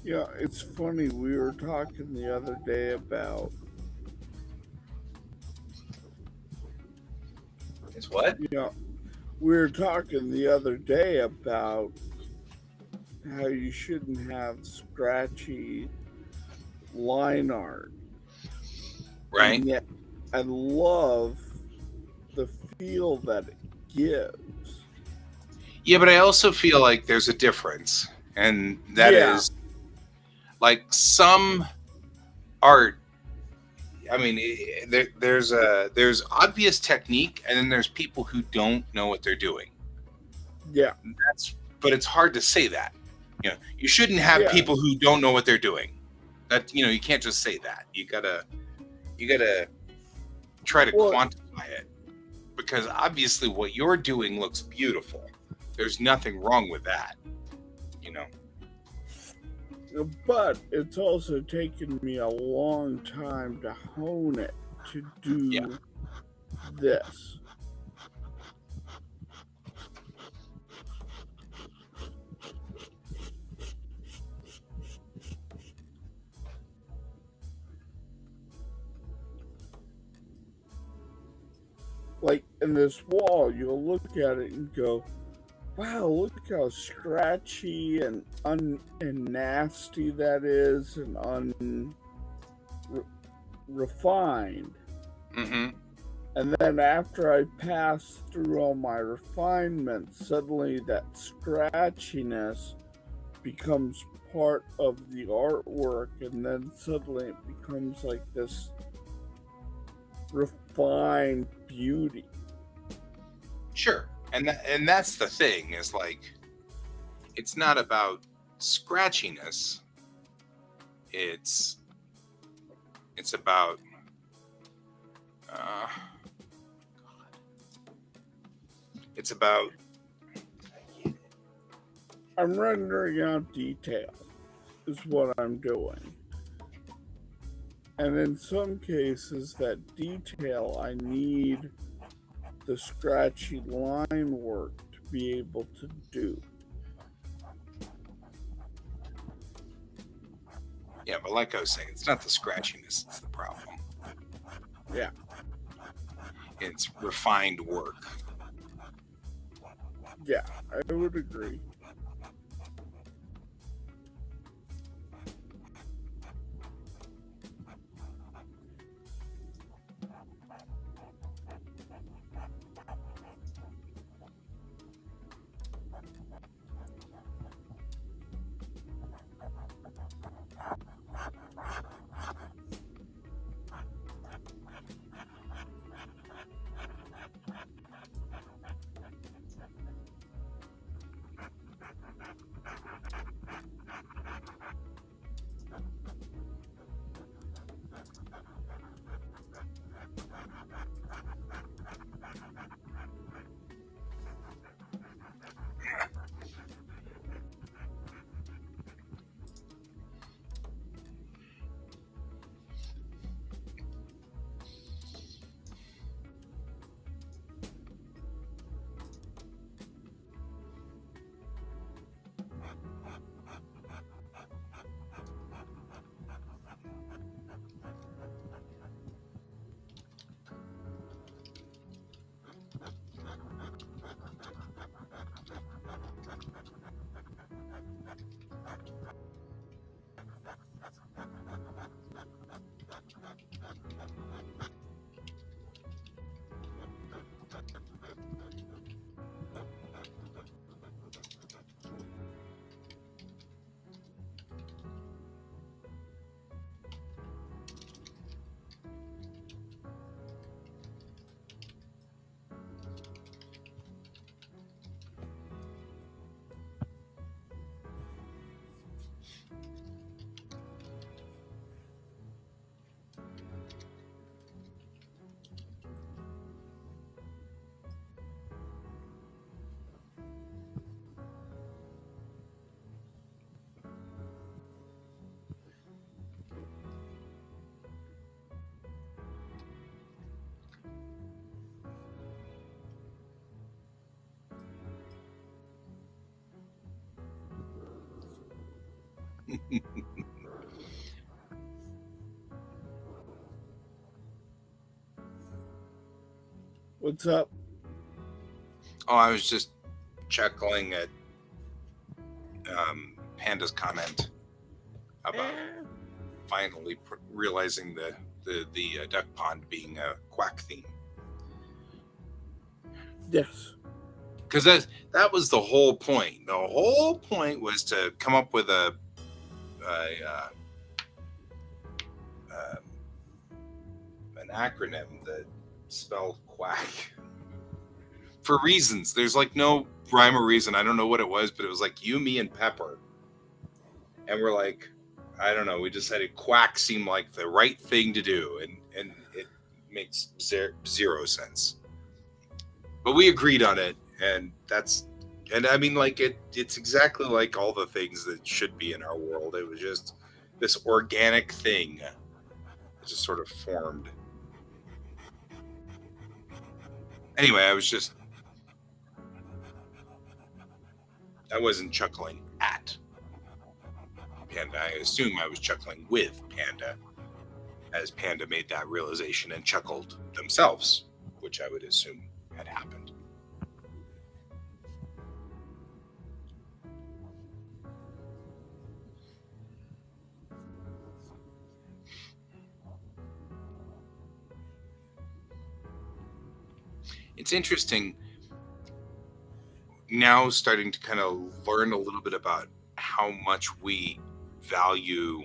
Yeah, it's funny. We were talking the other day about It's what? You know, we were talking the other day about how you shouldn't have scratchy line art. Right. And yet I love the feel that it gives. Yeah, but I also feel like there's a difference, and that is like some art. I mean, there's obvious technique, and then there's people who don't know what they're doing. Yeah. But it's hard to say that. You shouldn't have people who don't know what they're doing. That you can't just say that. You gotta try to quantify it, because obviously what you're doing looks beautiful. There's nothing wrong with that. But it's also taken me a long time to hone it to do this. Like in this wall, you'll look at it and go, wow, look how scratchy and nasty that is, and unrefined. Mm-hmm. And then after I pass through all my refinements, suddenly that scratchiness becomes part of the artwork, and then suddenly it becomes like this refined beauty. Sure. And that's the thing, is like, it's not about scratchiness. It's about it's about I'm rendering out detail is what I'm doing. And in some cases, that detail, I need the scratchy line work to be able to do. Yeah, but like I was saying, it's not the scratchiness that's the problem. Yeah. It's refined work. Yeah, I would agree. What's up? Oh, I was just chuckling at Panda's comment about finally realizing the duck pond being a quack theme. Yes. Because that was the whole point. The whole point was to come up with an acronym that spelled quack for reasons. There's like no rhyme or reason. I don't know what it was, but it was like you, me, and Pepper. And we're like, I don't know. We decided quack seemed like the right thing to do, and it makes zero sense. But we agreed on it, and I mean, like it's exactly like all the things that should be in our world. It was just this organic thing that just sort of formed. Anyway, I wasn't chuckling at Panda. I assume I was chuckling with Panda, as Panda made that realization and chuckled themselves, which I would assume had happened. It's interesting now, starting to kind of learn a little bit about how much we value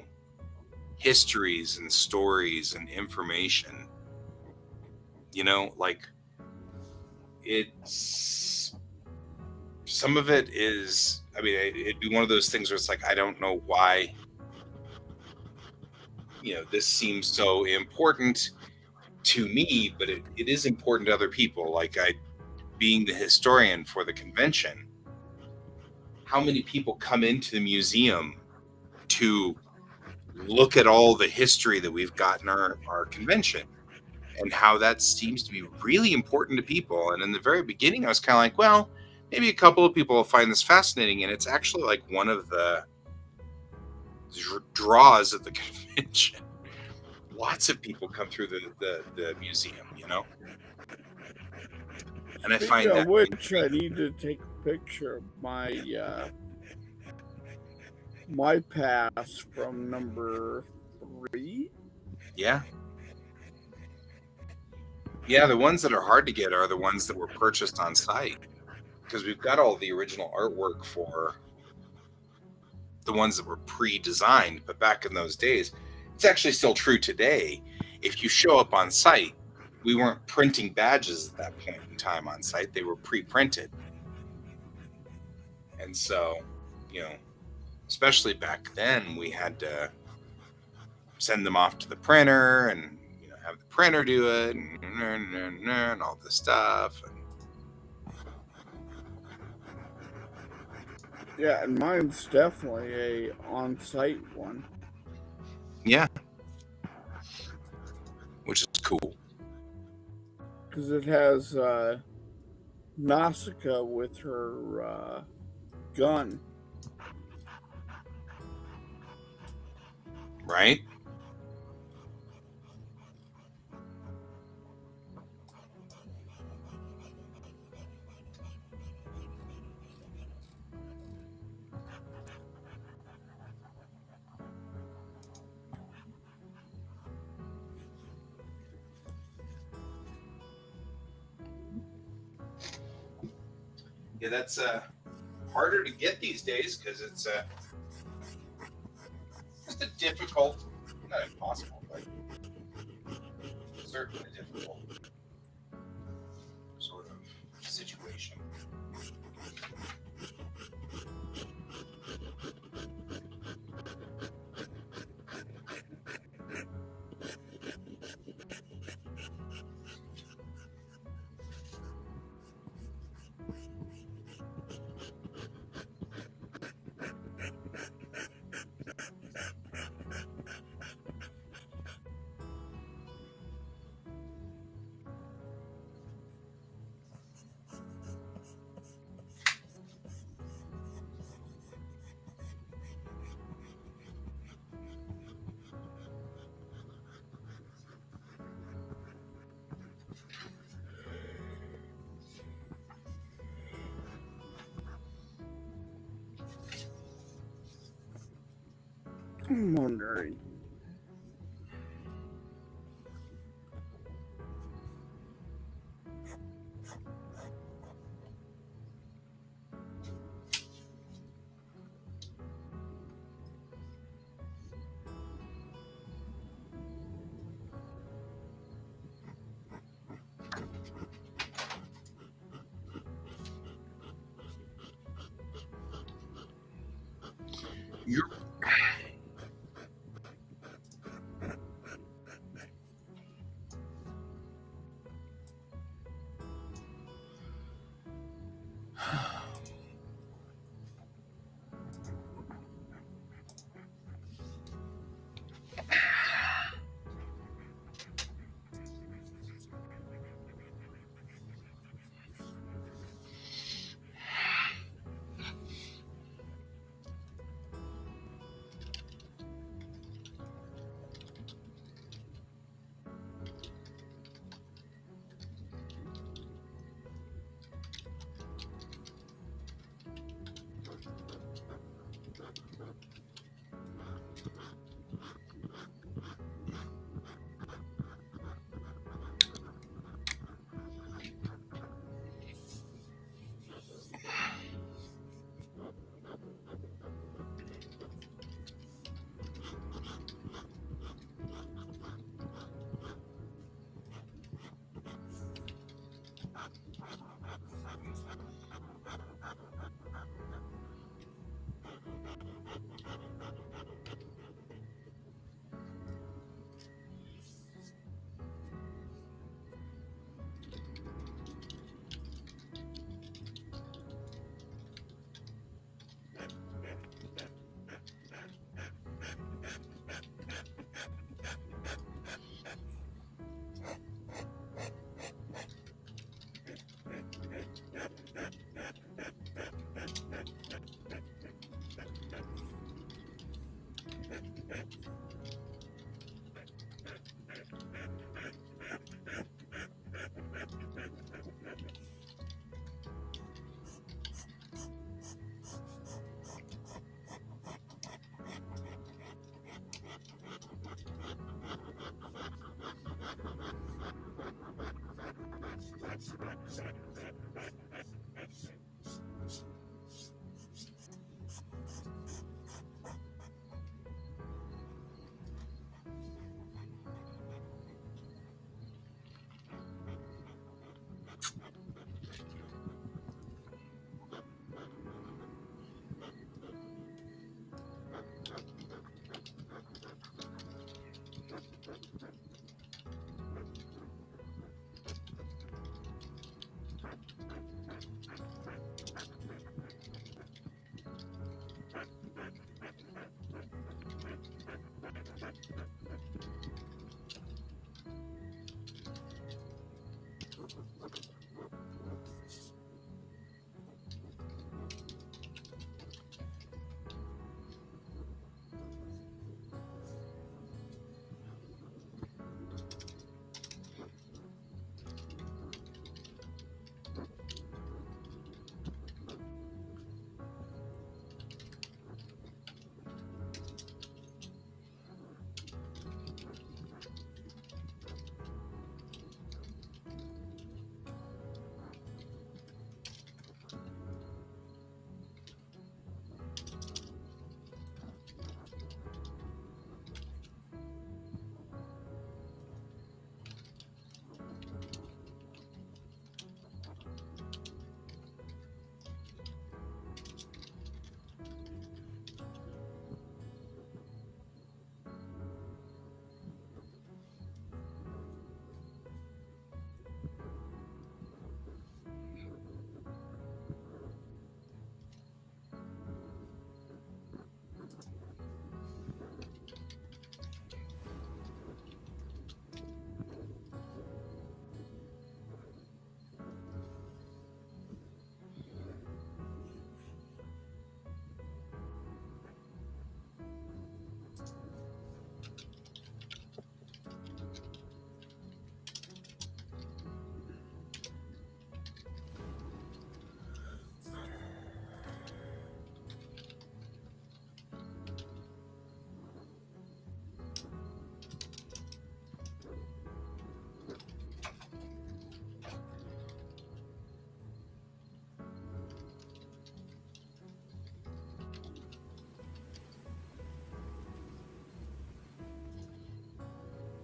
histories and stories and information. You know, like it's some of it is, I mean, it'd be one of those things where it's like, I don't know why, this seems so important to me, but it is important to other people. Like being the historian for the convention, how many people come into the museum to look at all the history that we've got in our convention, and how that seems to be really important to people. And in the very beginning, I was kind of like, well, maybe a couple of people will find this fascinating. And it's actually like one of the draws of the convention. Lots of people come through the museum, And I find Speaking that of which, I need to take a picture of my pass from number 3. Yeah. Yeah, the ones that are hard to get are the ones that were purchased on site, because we've got all the original artwork for the ones that were pre-designed. But back in those days, it's actually still true today. If you show up on site, we weren't printing badges at that point in time on site. They were pre-printed. And so, especially back then, we had to send them off to the printer and have the printer do it and all this stuff. Yeah, and mine's definitely a on-site one. Yeah. Which is cool. Because it has Nausicaa with her gun. Right? Yeah, that's harder to get these days because it's just a difficult, not impossible, but certainly difficult sort of situation. I'm wondering. You're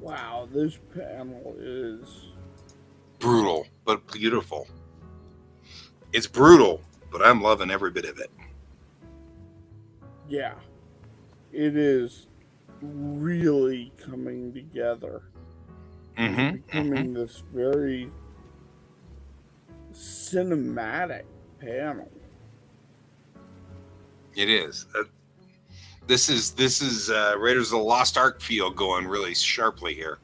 Wow, this panel is Brutal, but beautiful. It's brutal, but I'm loving every bit of it. yeah, it is really coming together. It's becoming this very cinematic panel. It is. This is Raiders of the Lost Ark feel going really sharply here.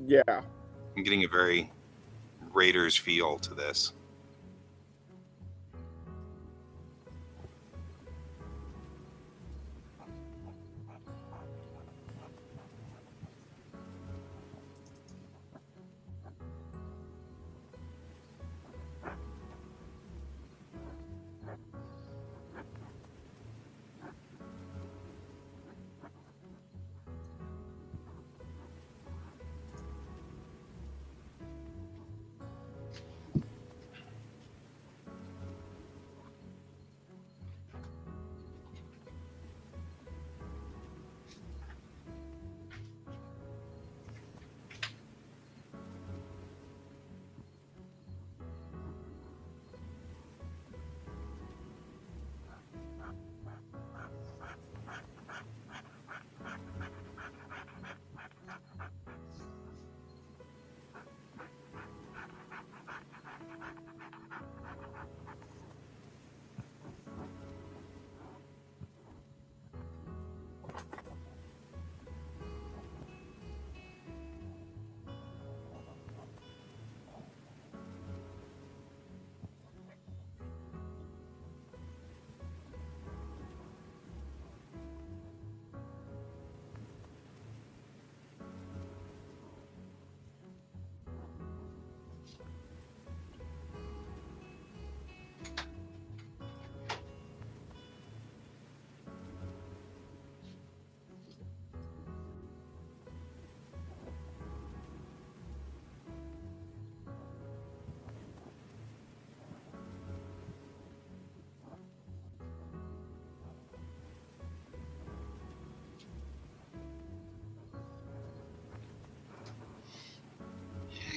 Yeah. I'm getting a very Raiders feel to this.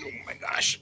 Oh my gosh.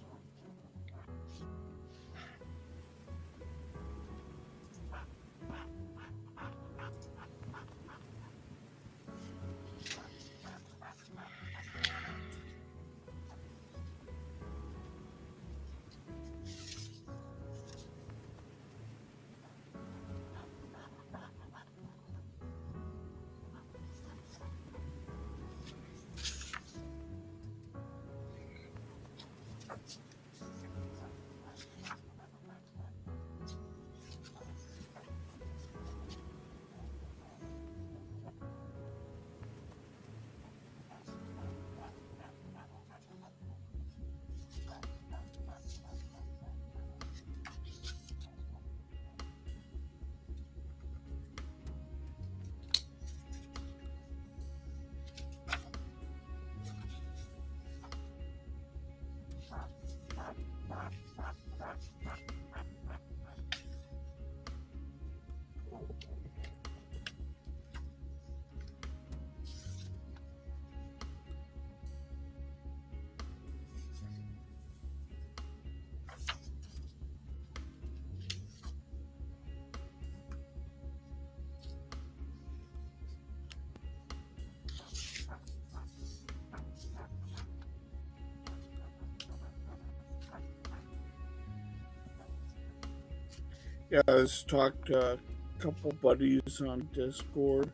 Yeah, I just talked to a couple buddies on Discord.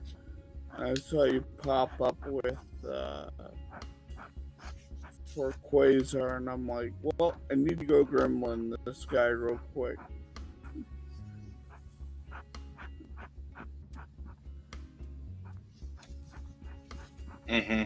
I saw you pop up with for Quasar, and I'm like, well, I need to go gremlin this guy real quick. Mm-hmm.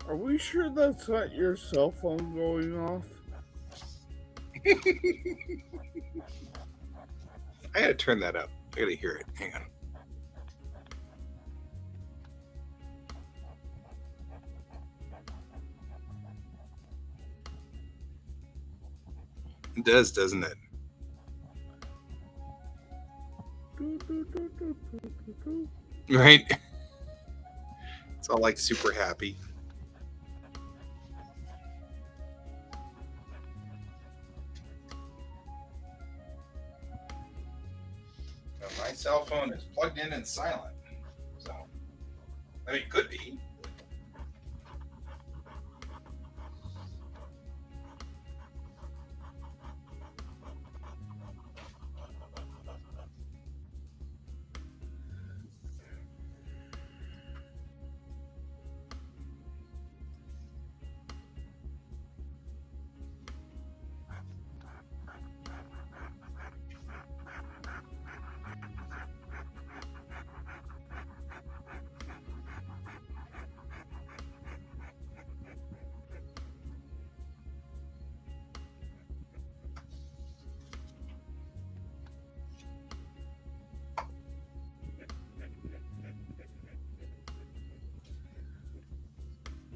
Are we sure that's not your cell phone going off? I gotta turn that up. I gotta hear it. Hang on. It does, doesn't it? Right? It's all like super happy. Now, my cell phone is plugged in and silent. So, I mean, it could be.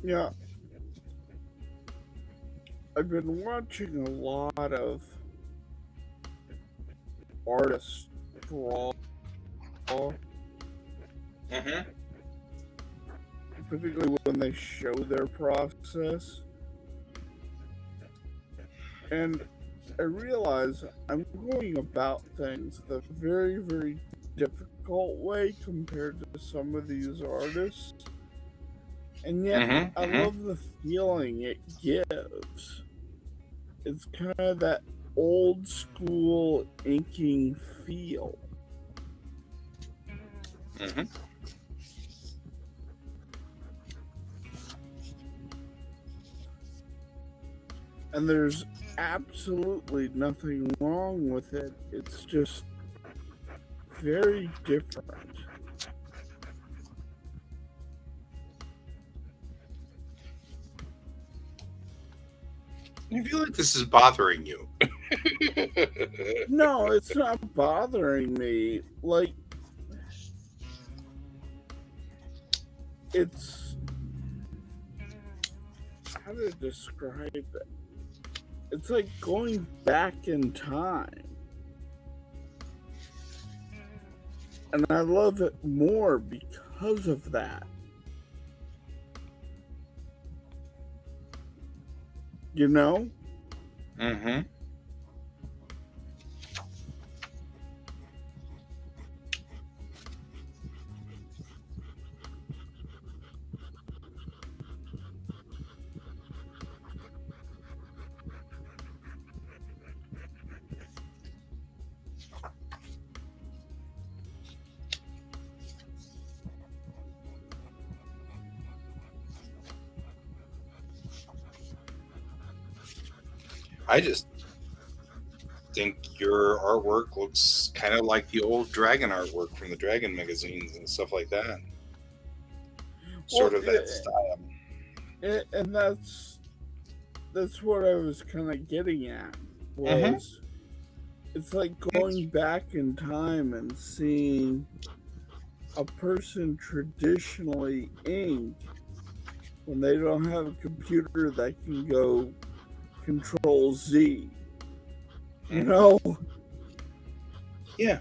Yeah. I've been watching a lot of artists draw, particularly when they show their process. And I realize I'm going about things the very, very difficult way compared to some of these artists. And yet, I Mm-hmm. love the feeling it gives. It's kind of that old school inking feel. Mm-hmm. And there's absolutely nothing wrong with it. It's just very different. I feel like this is bothering you. No, it's not bothering me. Like, it's. How to describe it? It's like going back in time. And I love it more because of that. You know? Mm-hmm. I just think your artwork looks kind of like the old Dragon artwork from the Dragon magazines and stuff like that. Sort of that style. And that's what I was kind of getting at. Was it's like going back in time and seeing a person traditionally ink when they don't have a computer that can go Control Z. You know? Yeah.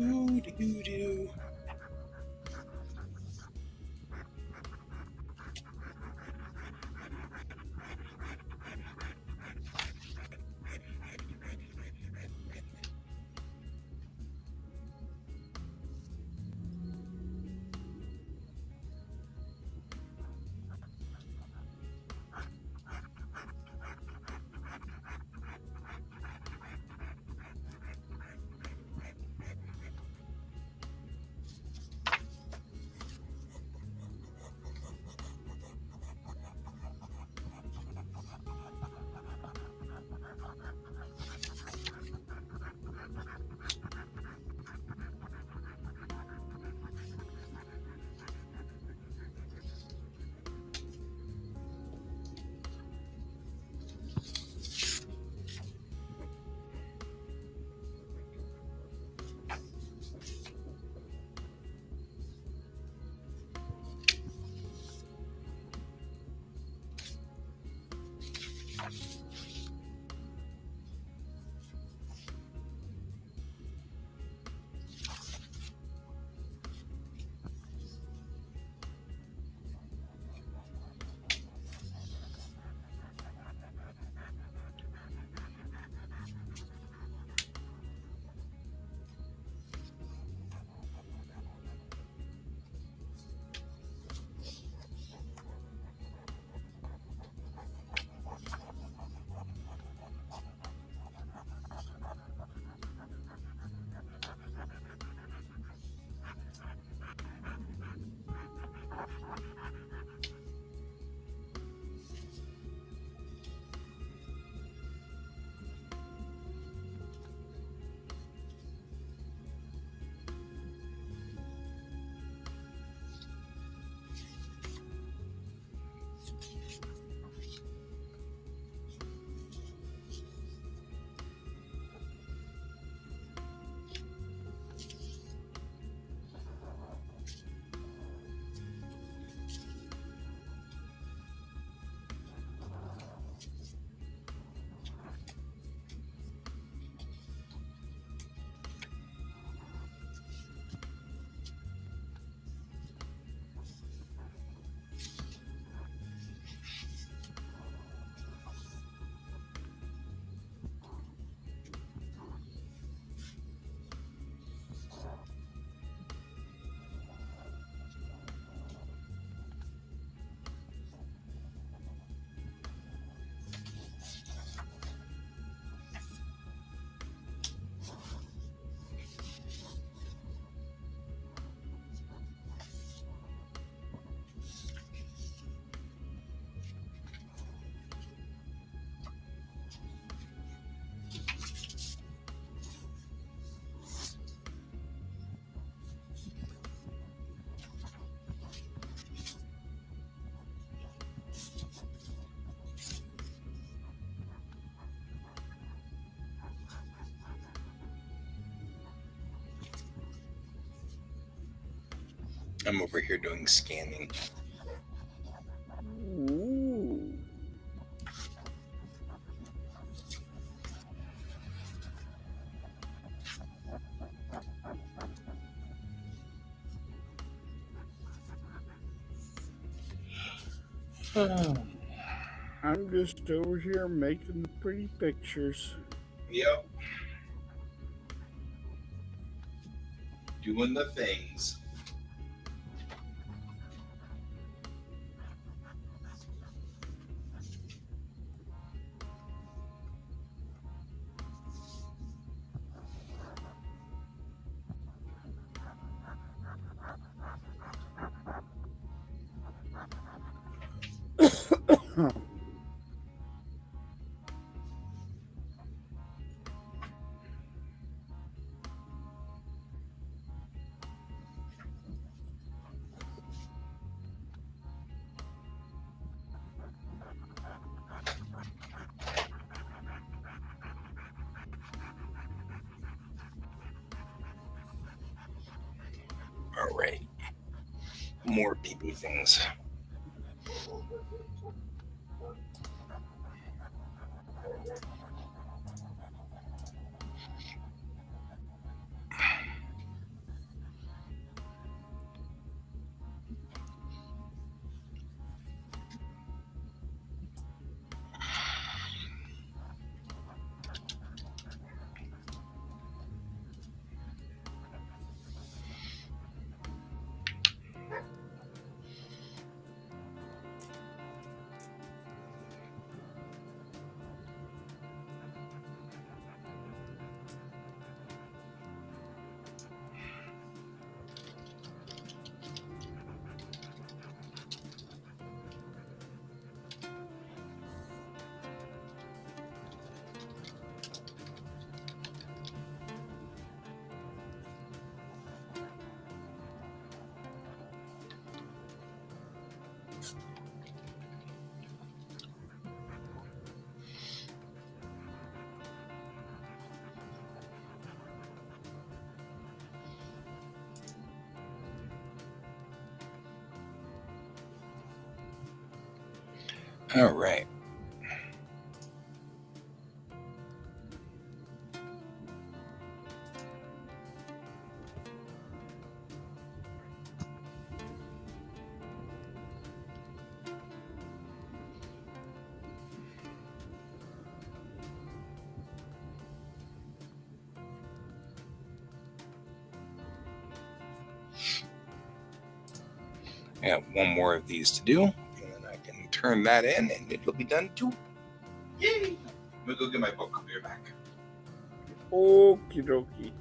Ooh-doo-doo. I'm over here doing scanning. Ooh. I'm just over here making the pretty pictures. Yep. Doing the things. All right. More BB things. All right. I have one more of these to do, and then I can turn that in, and it'll be done too. Yay! Let me go get my book. I'll be right back. Okie dokie.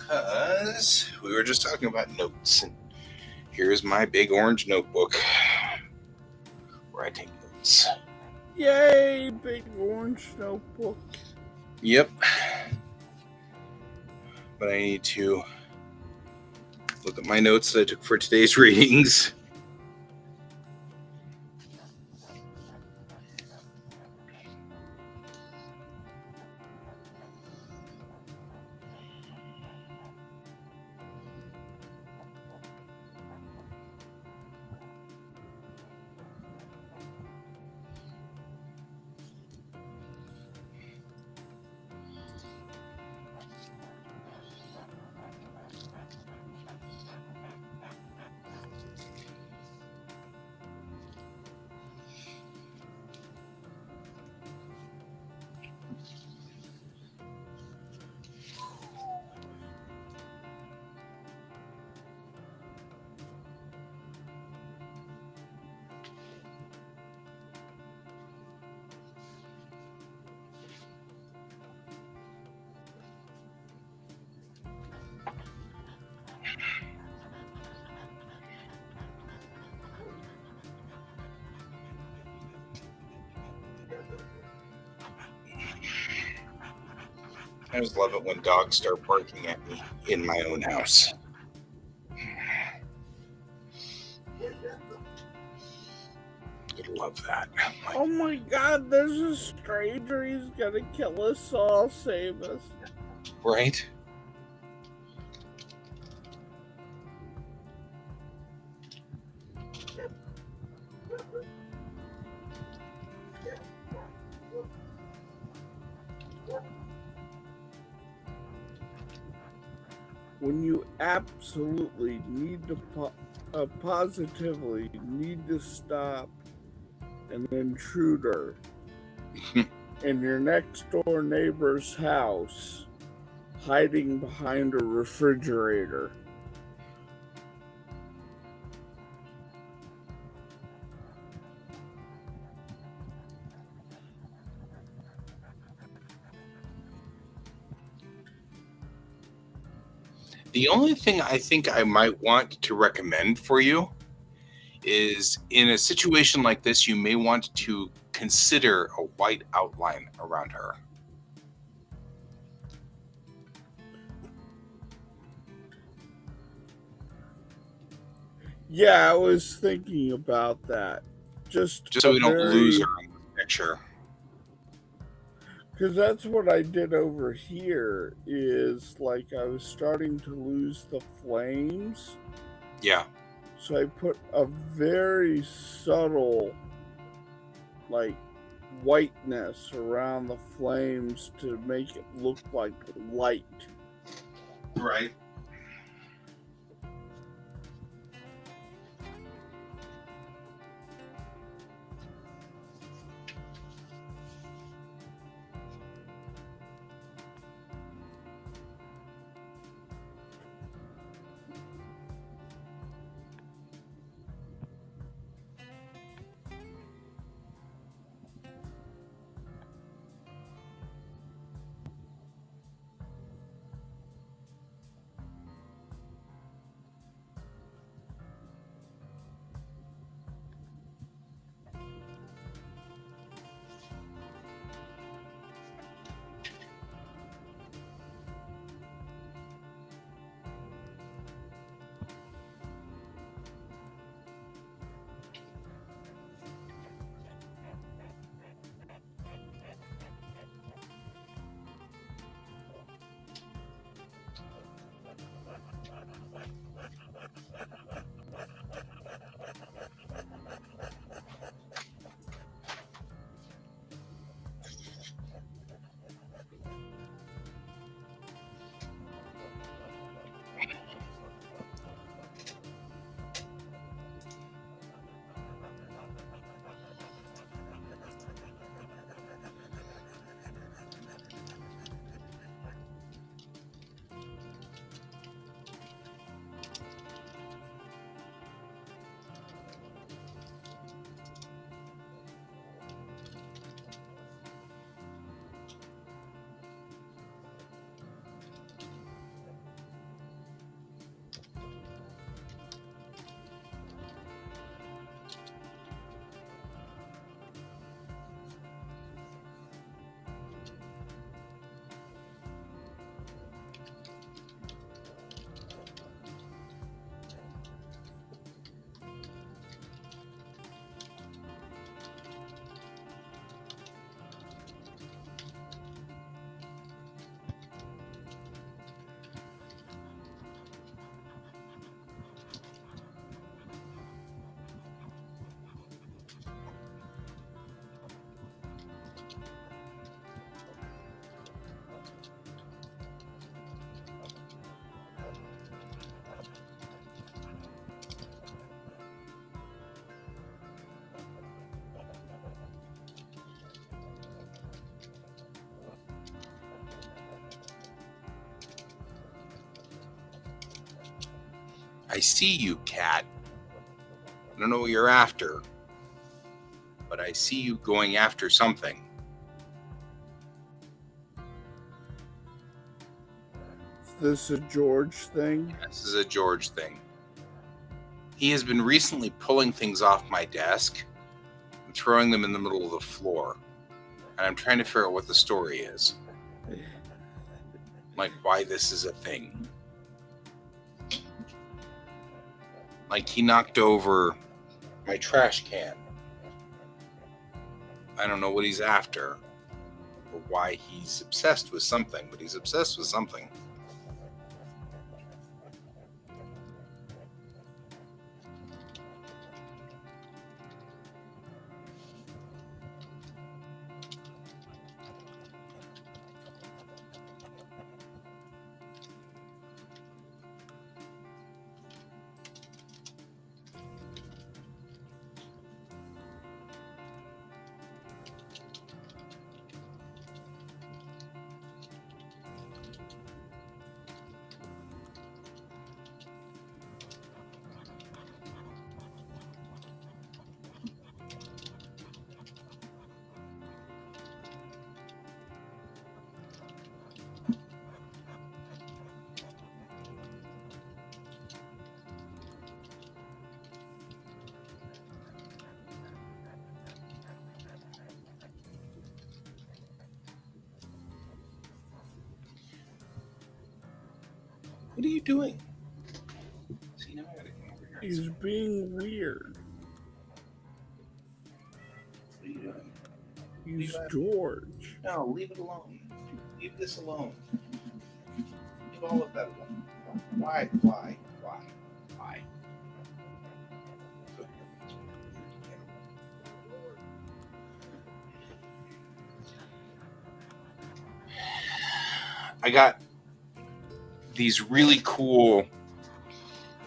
Because we were just talking about notes, and here's my big orange notebook where I take notes. Yay, big orange notebook. Yep. But I need to look at my notes that I took for today's readings. I always love it when dogs start barking at me in my own house. I love that. Oh my God, there's a stranger. He's gonna kill us, so I'll save us. Right? When you absolutely need to positively need to stop an intruder in your next door neighbor's house hiding behind a refrigerator. The only thing I think I might want to recommend for you is in a situation like this, you may want to consider a white outline around her. Yeah, I was thinking about that. Just so we don't lose her in the picture. Because that's what I did over here, is like I was starting to lose the flames. Yeah. So I put a very subtle, like, whiteness around the flames to make it look like light. Right. I see you, cat. I don't know what you're after, but I see you going after something. Is this a George thing? This is a George thing. He has been recently pulling things off my desk and throwing them in the middle of the floor. and I'm trying to figure out what the story is. Like, why this is a thing. Like, he knocked over my trash can. I don't know what he's after or why he's obsessed with something, but he's obsessed with something. What are you doing? See, now I gotta come over here. He's being weird. What are you doing? He's George. No, leave it alone. Leave this alone. Leave all of that alone. Why? I got these really cool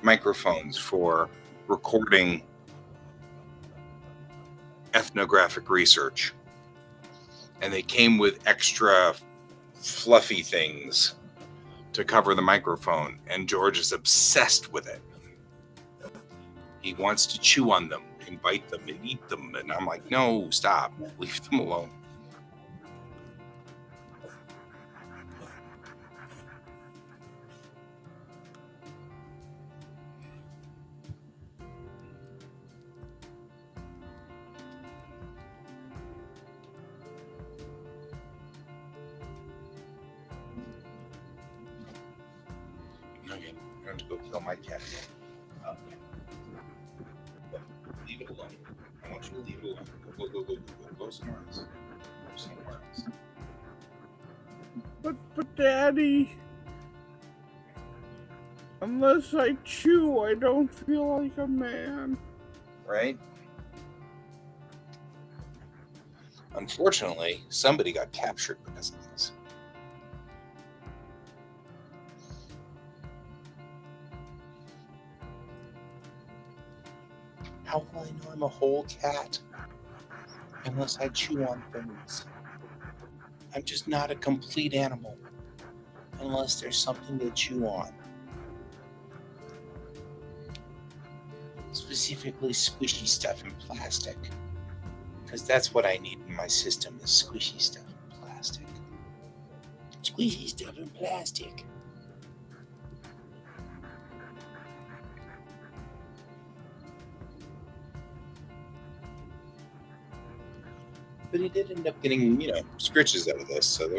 microphones for recording ethnographic research, and they came with extra fluffy things to cover the microphone, and George is obsessed with it. He wants to chew on them and bite them and eat them, and I'm like, no, stop, leave them alone. Okay, I'm going to go kill my cat. Leave it alone. I want you to leave it alone. Go somewhere else. Go somewhere else. But Daddy, unless I chew, I don't feel like a man. Right? Unfortunately, somebody got captured because of this. How will I know I'm a whole cat unless I chew on things? I'm just not a complete animal unless there's something to chew on. Specifically squishy stuff and plastic. Because that's what I need in my system is squishy stuff and plastic. Squishy stuff and plastic. But he did end up getting, scritches out of this, so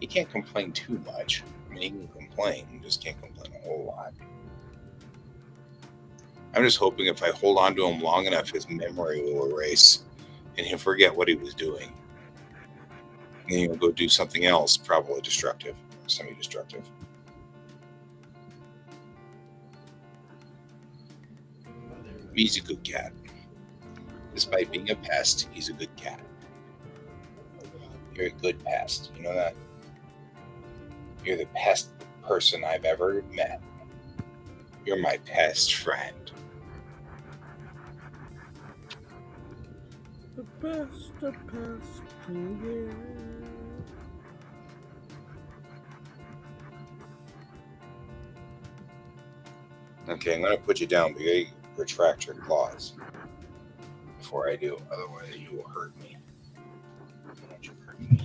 he can't complain too much. I mean, he can complain, he just can't complain a whole lot. I'm just hoping if I hold on to him long enough, his memory will erase and he'll forget what he was doing. And he'll go do something else, probably destructive, semi-destructive. He's a good cat. Despite being a pest, he's a good cat. You're a good pest. You know that? You're the best person I've ever met. You're my best friend. The best a pest can get. Okay, I'm going to put you down, but you retract your claws before I do. Otherwise, you will hurt me. I don't want you to hurt me.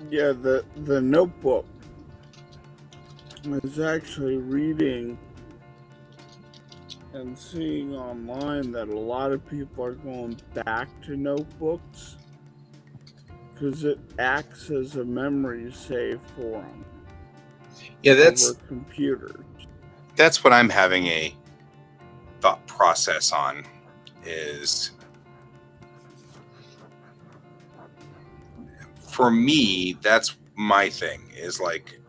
Yeah, the Notebook. I was actually reading and seeing online that a lot of people are going back to notebooks because it acts as a memory save for them Yeah, over computers. that's what I'm having a thought process on is for me, that's my thing is like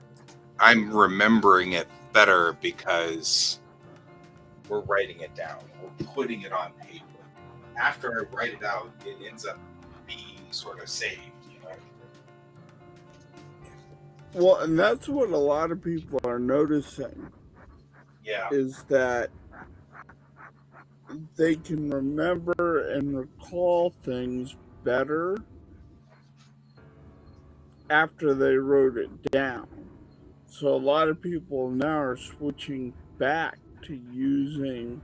I'm remembering it better because we're writing it down, we're putting it on paper. After I write it out, it ends up being sort of saved, you know. Well, and that's what a lot of people are noticing Yeah. is that they can remember and recall things better after they wrote it down. So a lot of people now are switching back to using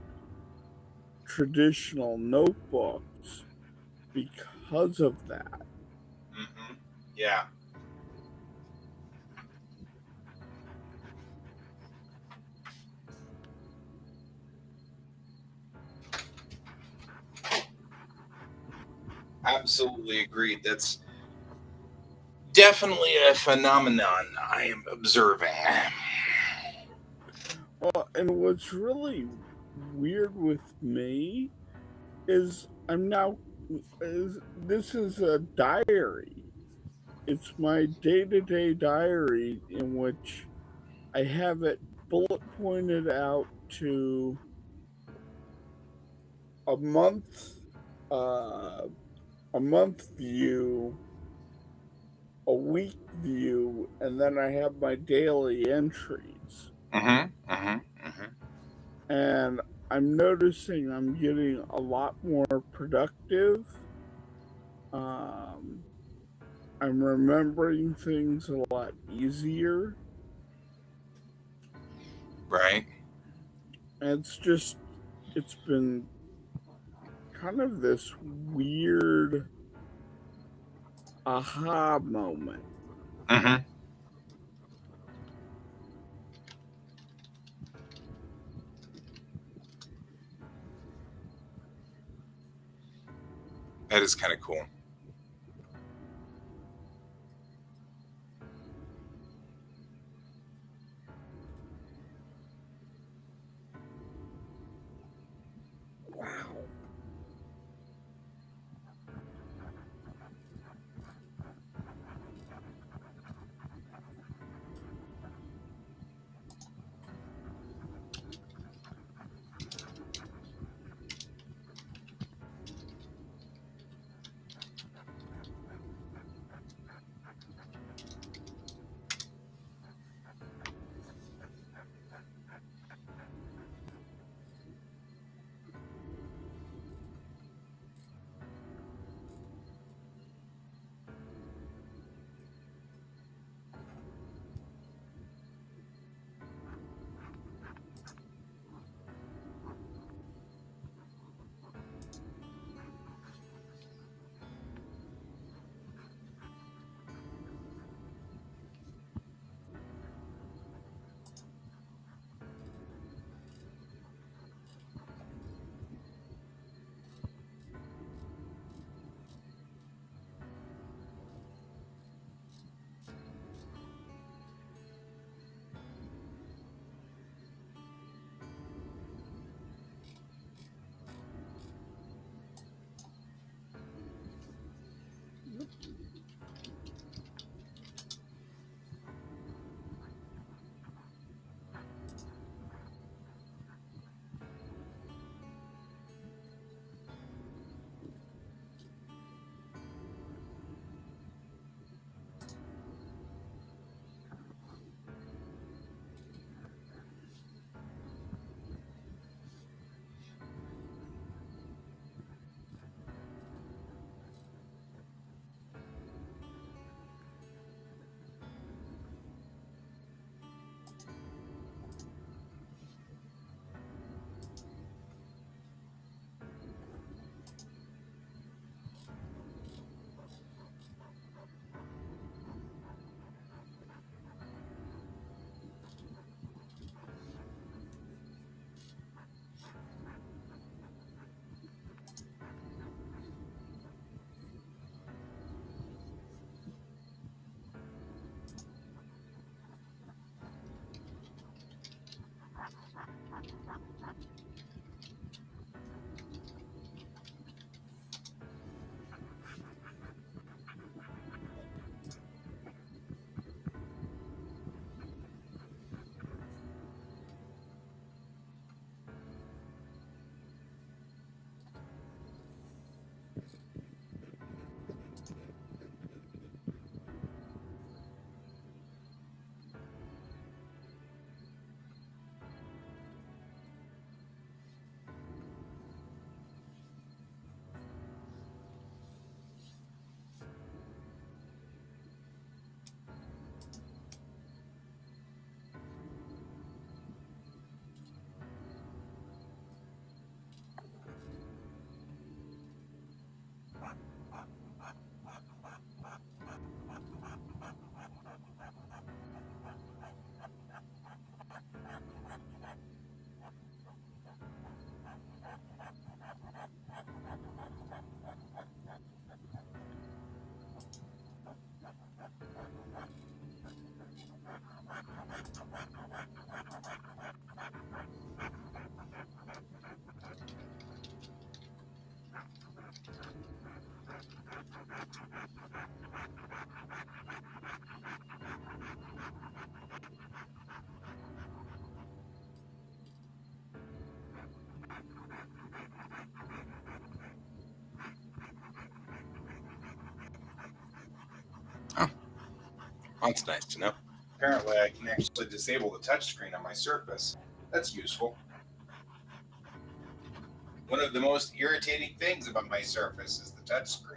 traditional notebooks because of that. Mm-hmm. Yeah. Absolutely agreed. That's definitely a phenomenon I am observing. Well, and what's really weird with me is this is a diary. It's my day-to-day diary in which I have it bullet pointed out to a month, uh, a month view, a week view, and then I have my daily entries. Mm-hmm. Mm-hmm. Mm-hmm. And I'm noticing I'm getting a lot more productive. Um, I'm remembering things a lot easier. Right. And it's been kind of this weird aha moment. Mm-hmm. That is kind of cool. Wow. That's nice to know. Apparently, I can actually disable the touchscreen on my Surface. That's useful. One of the most irritating things about my Surface is the touchscreen.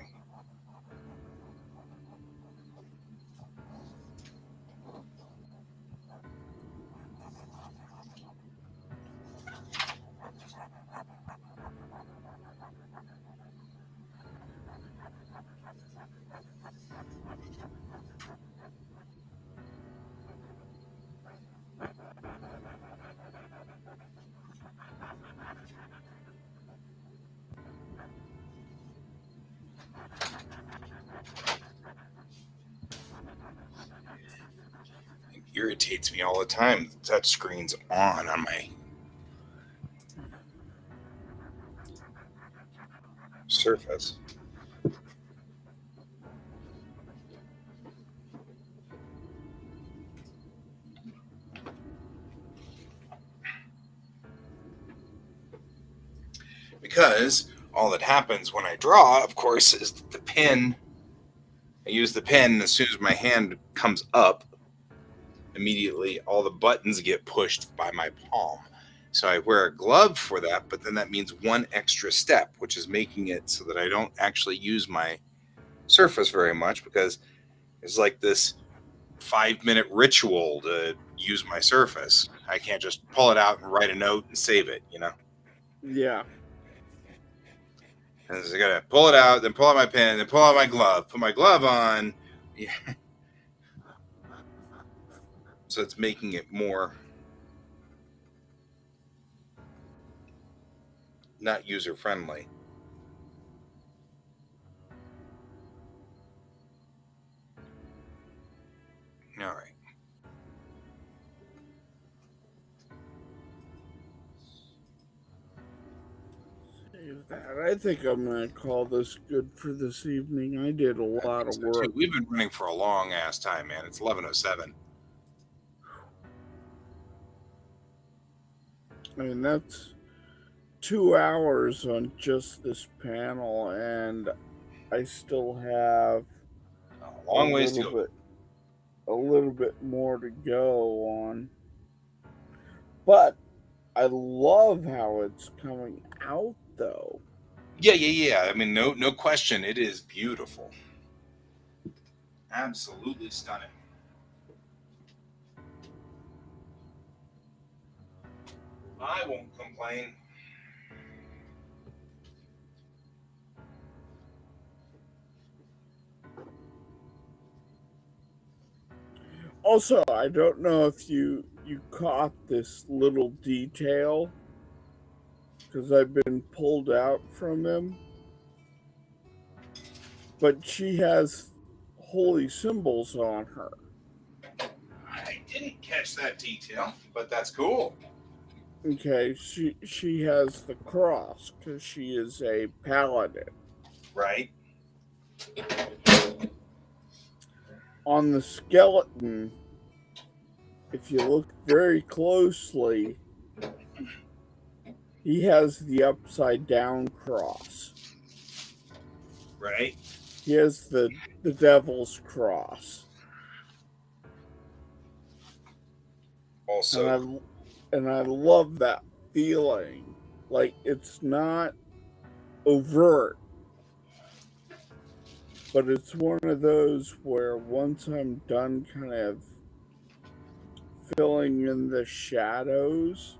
It irritates me all the time. The touchscreen's on my Surface. Because all that happens when I draw, of course, is that the pen, I use the pen, and as soon as my hand comes up, immediately all the buttons get pushed by my palm. So I wear a glove for that, but then that means one extra step, which is making it so that I don't actually use my Surface very much, because it's like this 5-minute ritual to use my Surface. I can't just pull it out and write a note and save it, you know? Yeah. And so I gotta pull it out, then pull out my pen, then pull out my glove, put my glove on. Yeah. So it's making it more not user friendly. All right. Save that. I think I'm going to call this good for this evening. I did a lot of work. We've been running for a long ass time, man. It's 11:07. I mean, that's 2 hours on just this panel, and I still have A long ways to go. a little bit more to go on. But I love how it's coming out, though. Yeah. I mean, no question. It is beautiful. Absolutely stunning. I won't complain. Also, I don't know if you caught this little detail, because I've been pulled out from him. But she has holy symbols on her. I didn't catch that detail, but that's cool. Okay, she has the cross because she is a paladin. Right. On the skeleton, if you look very closely, he has the upside down cross. Right. He has the devil's cross. Also, and I love that feeling. Like, it's not overt, but it's one of those where once I'm done kind of filling in the shadows,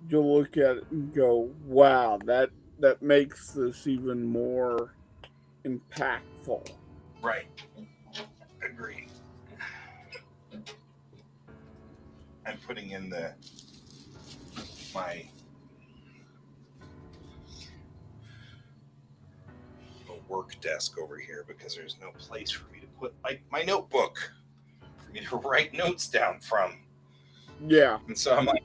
you'll look at it and go, wow, that makes this even more impactful. right. Agree. I'm putting in my work desk over here because there's no place for me to put my notebook for me to write notes down from. Yeah. And so I'm like,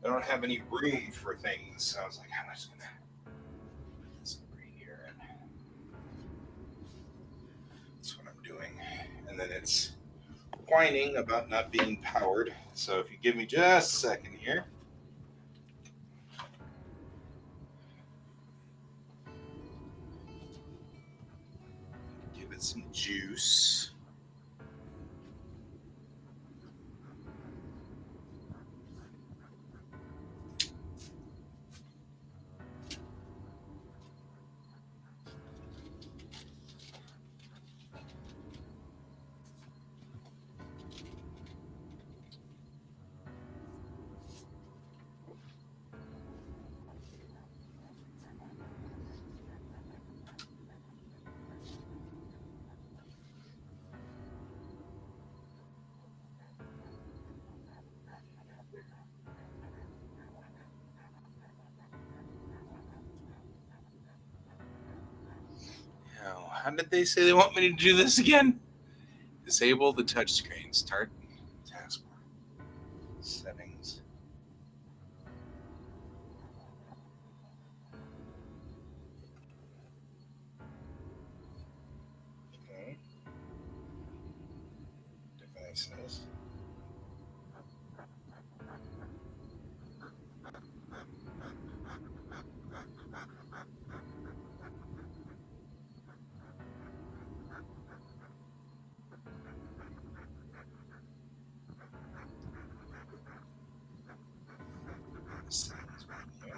I don't have any room for things. So I was like, I'm just gonna put this over here, and that's what I'm doing. And then it's whining about not being powered. So if you give me just a second here. Give it some juice. How did they say they want me to do this again? Disable the touchscreen. Start taskbar. Settings. Okay. Devices. Settings menu.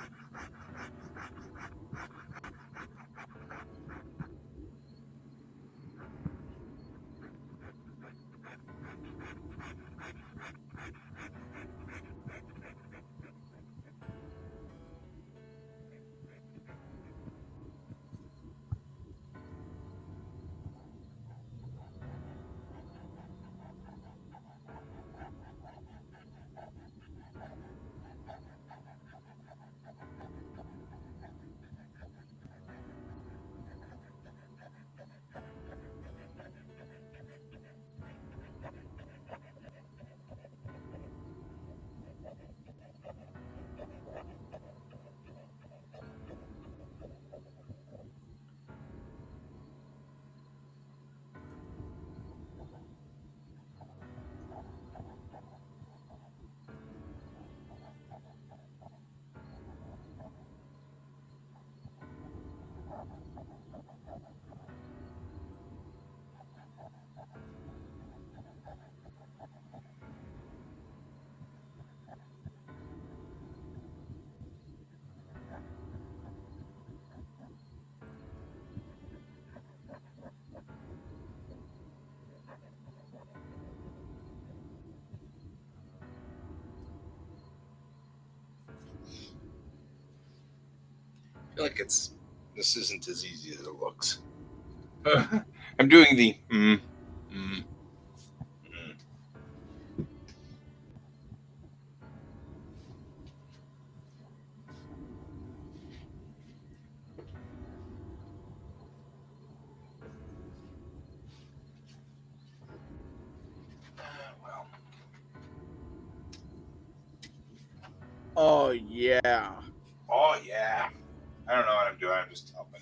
I feel like this isn't as easy as it looks. I'm doing the mm. Well, Oh, yeah. oh yeah. I don't know what I'm doing. I'm just helping.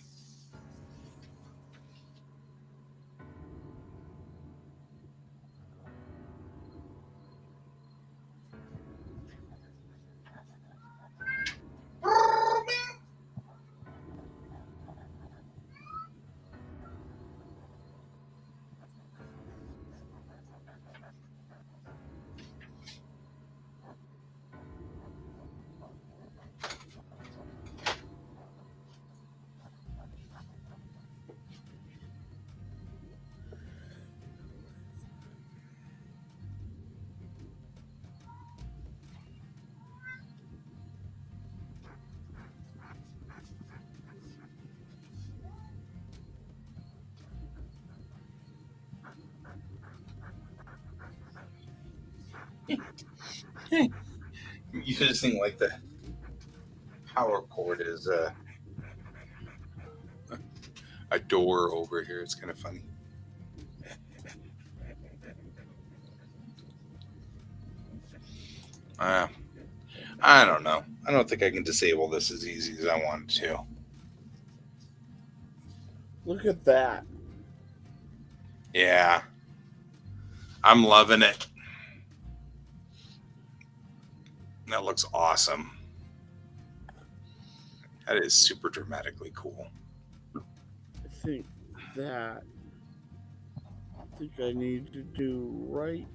Using like the power cord as a door over here. It's kind of funny. I don't know. I don't think I can disable this as easy as I wanted to. Look at that. Yeah. I'm loving it. That looks awesome. That is super dramatically cool. I think I need to do right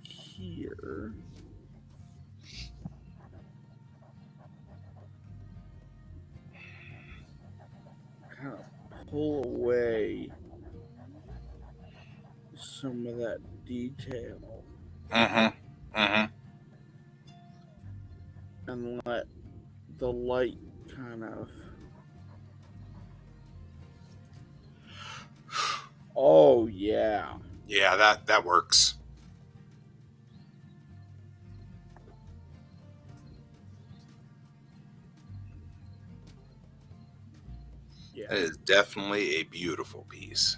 here. Kind of pull away some of that detail. And let the light kind of. Oh, yeah. Yeah, that works. Yeah. That is definitely a beautiful piece.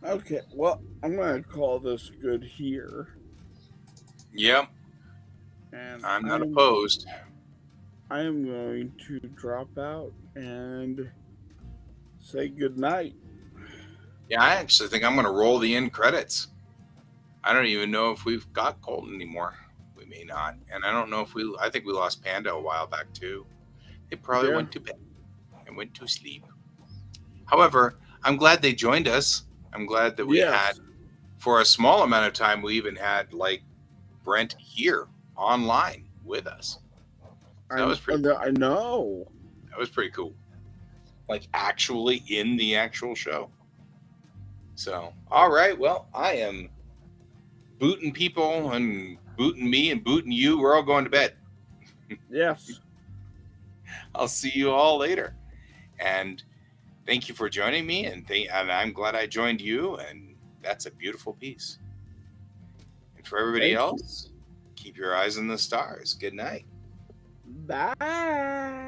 Okay, well, I'm going to call this good here. Yep. And I'm not opposed. I am going to drop out and say good night. Yeah, I actually think I'm going to roll the end credits. I don't even know if we've got Colton anymore. We may not. And I don't know if I think we lost Panda a while back too. They probably went to bed and went to sleep. However, I'm glad they joined us. I'm glad that we had, for a small amount of time, we even had like Brent here online with us. So that was pretty cool. I know. That was pretty cool. Like actually in the actual show. So, all right. Well, I am booting people and booting me and booting you. We're all going to bed. Yes. I'll see you all later. And thank you for joining me. And I'm glad I joined you. And that's a beautiful piece. And for everybody else, keep your eyes on the stars. Good night. Bye.